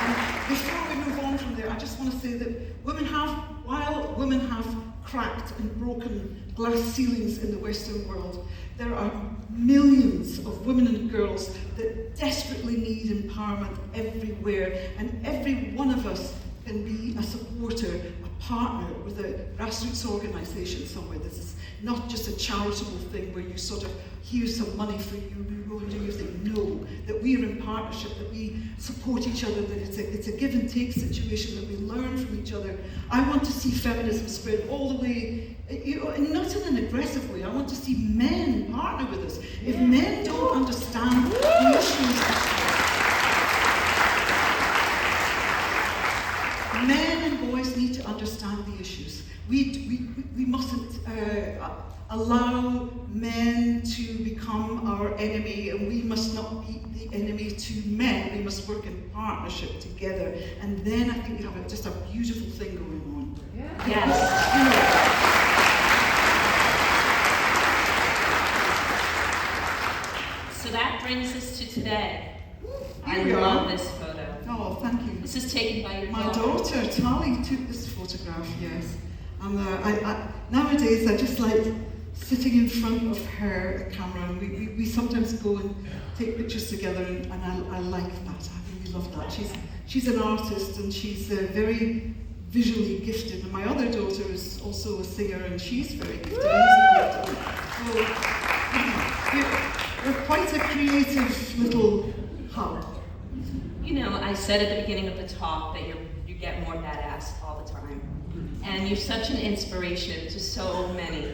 and before we move on from there, I just want to say that while women have cracked and broken glass ceilings in the Western world, there are millions of women and girls that desperately need empowerment everywhere, and every one of us can be a supporter, a partner with a grassroots organisation somewhere. This is not just a charitable thing where you sort of, here's some money for you, you go and do your thing. No, that we are in partnership, that we support each other, that it's a give and take situation, that we learn from each other. I want to see feminism spread all the way, you know, and not in an aggressive way. I want to see men partner with us. If men don't understand the issues, men and boys need to understand the issues. We mustn't allow men to become our enemy, and we must not be the enemy to men. We must work in partnership together, and then I think we have just a beautiful thing going on. Yes. You know. So that brings us to today. Here I we love are. this photo. Oh, thank you. This is taken by your My daughter, Tali, took this photograph, yes. And nowadays I just like sitting in front of her camera, and we sometimes go and take pictures together, and I like that. I really love that. She's an artist, and she's very visually gifted. And my other daughter is also a singer, and she's very gifted. So, we're quite a creative little hub. You know, I said at the beginning of the talk that you get more badass all the time. And you're such an inspiration to so many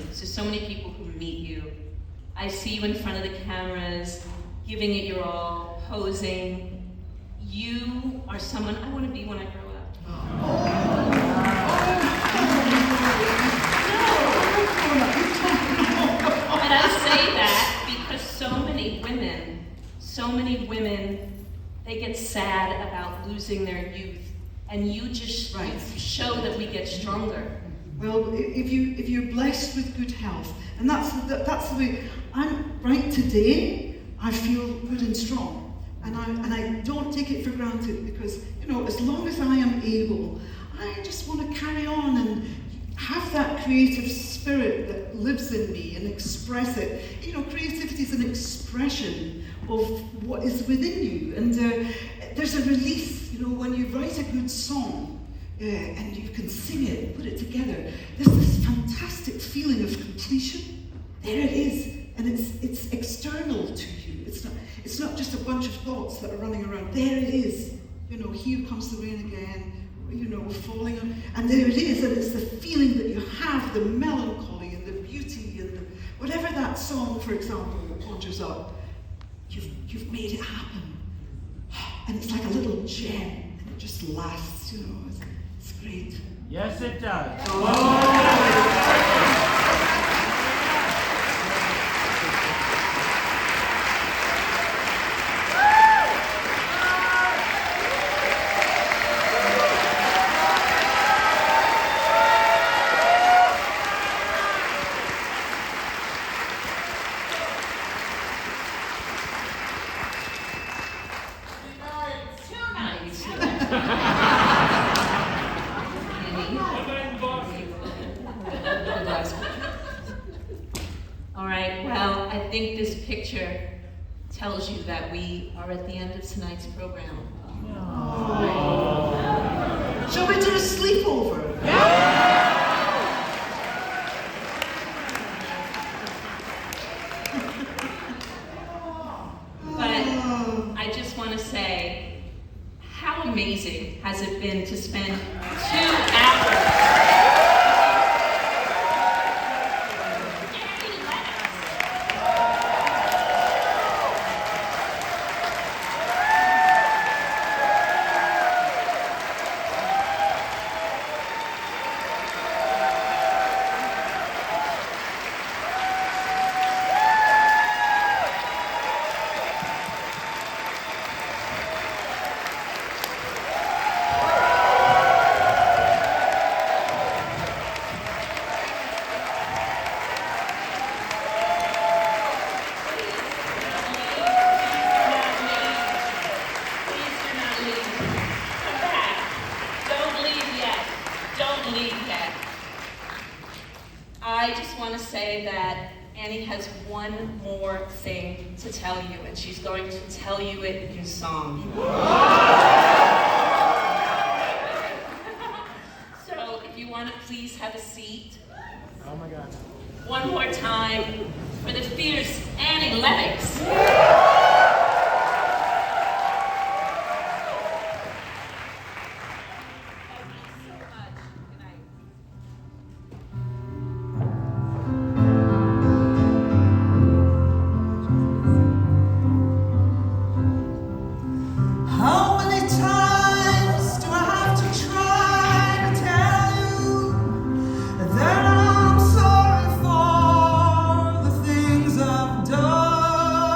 people who meet you. I see you in front of the cameras, giving it your all, posing. You are someone I want to be when I grow up. But I say that because so many women, they get sad about losing their youth. And you just show that we get stronger. Well, if you're blessed with good health, and that's the way I'm right today. I feel good and strong, and I don't take it for granted, because you know, as long as I am able, I just want to carry on and have that creative spirit that lives in me and express it. You know, creativity is an expression of what is within you, and there's a release. You know, when you write a good song and you can sing it and put it together, there's this fantastic feeling of completion. There it is, and it's external to you. It's not just a bunch of thoughts that are running around. There it is. You know, here comes the rain again. You know, falling on, and there it is, and it's the feeling that you have, the melancholy and the beauty and whatever that song, for example, conjures up. You've made it happen. And it's like a little gem, and it just lasts, you know. It's great. Yes, it does. All right, well, I think this picture tells you that we are at the end of tonight's program. Shall we do a sleepover? But I just want to say, how amazing has it been to spend 2 hours one more thing to tell you, and she's going to tell you it in song. So if you want to please have a seat. Oh my God. One more time for the fierce Annie Lennox. That I'm sorry for the things I've done.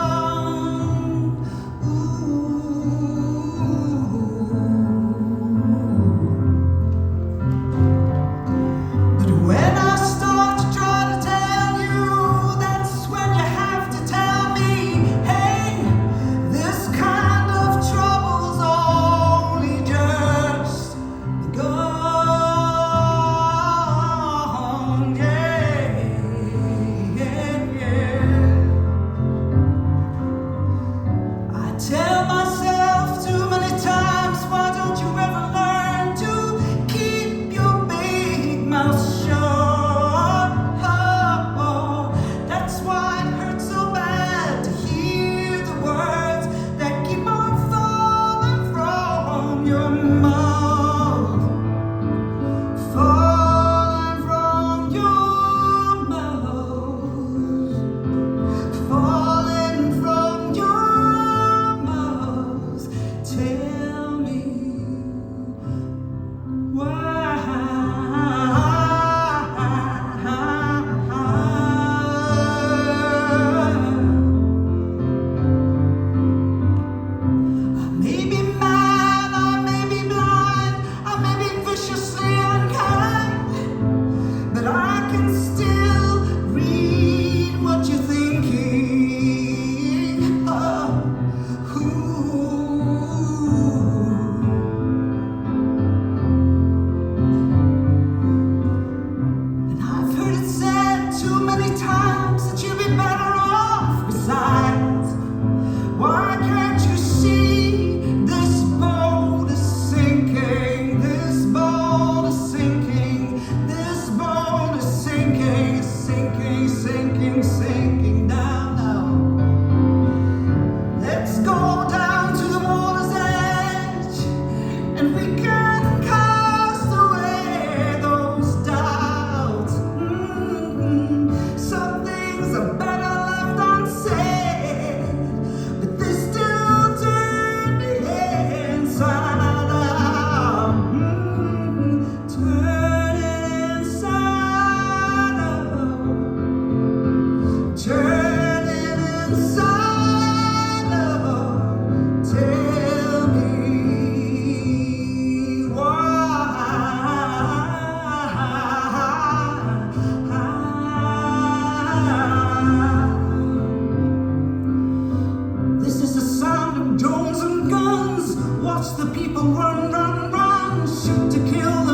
Watch the people run, run, run, shoot to kill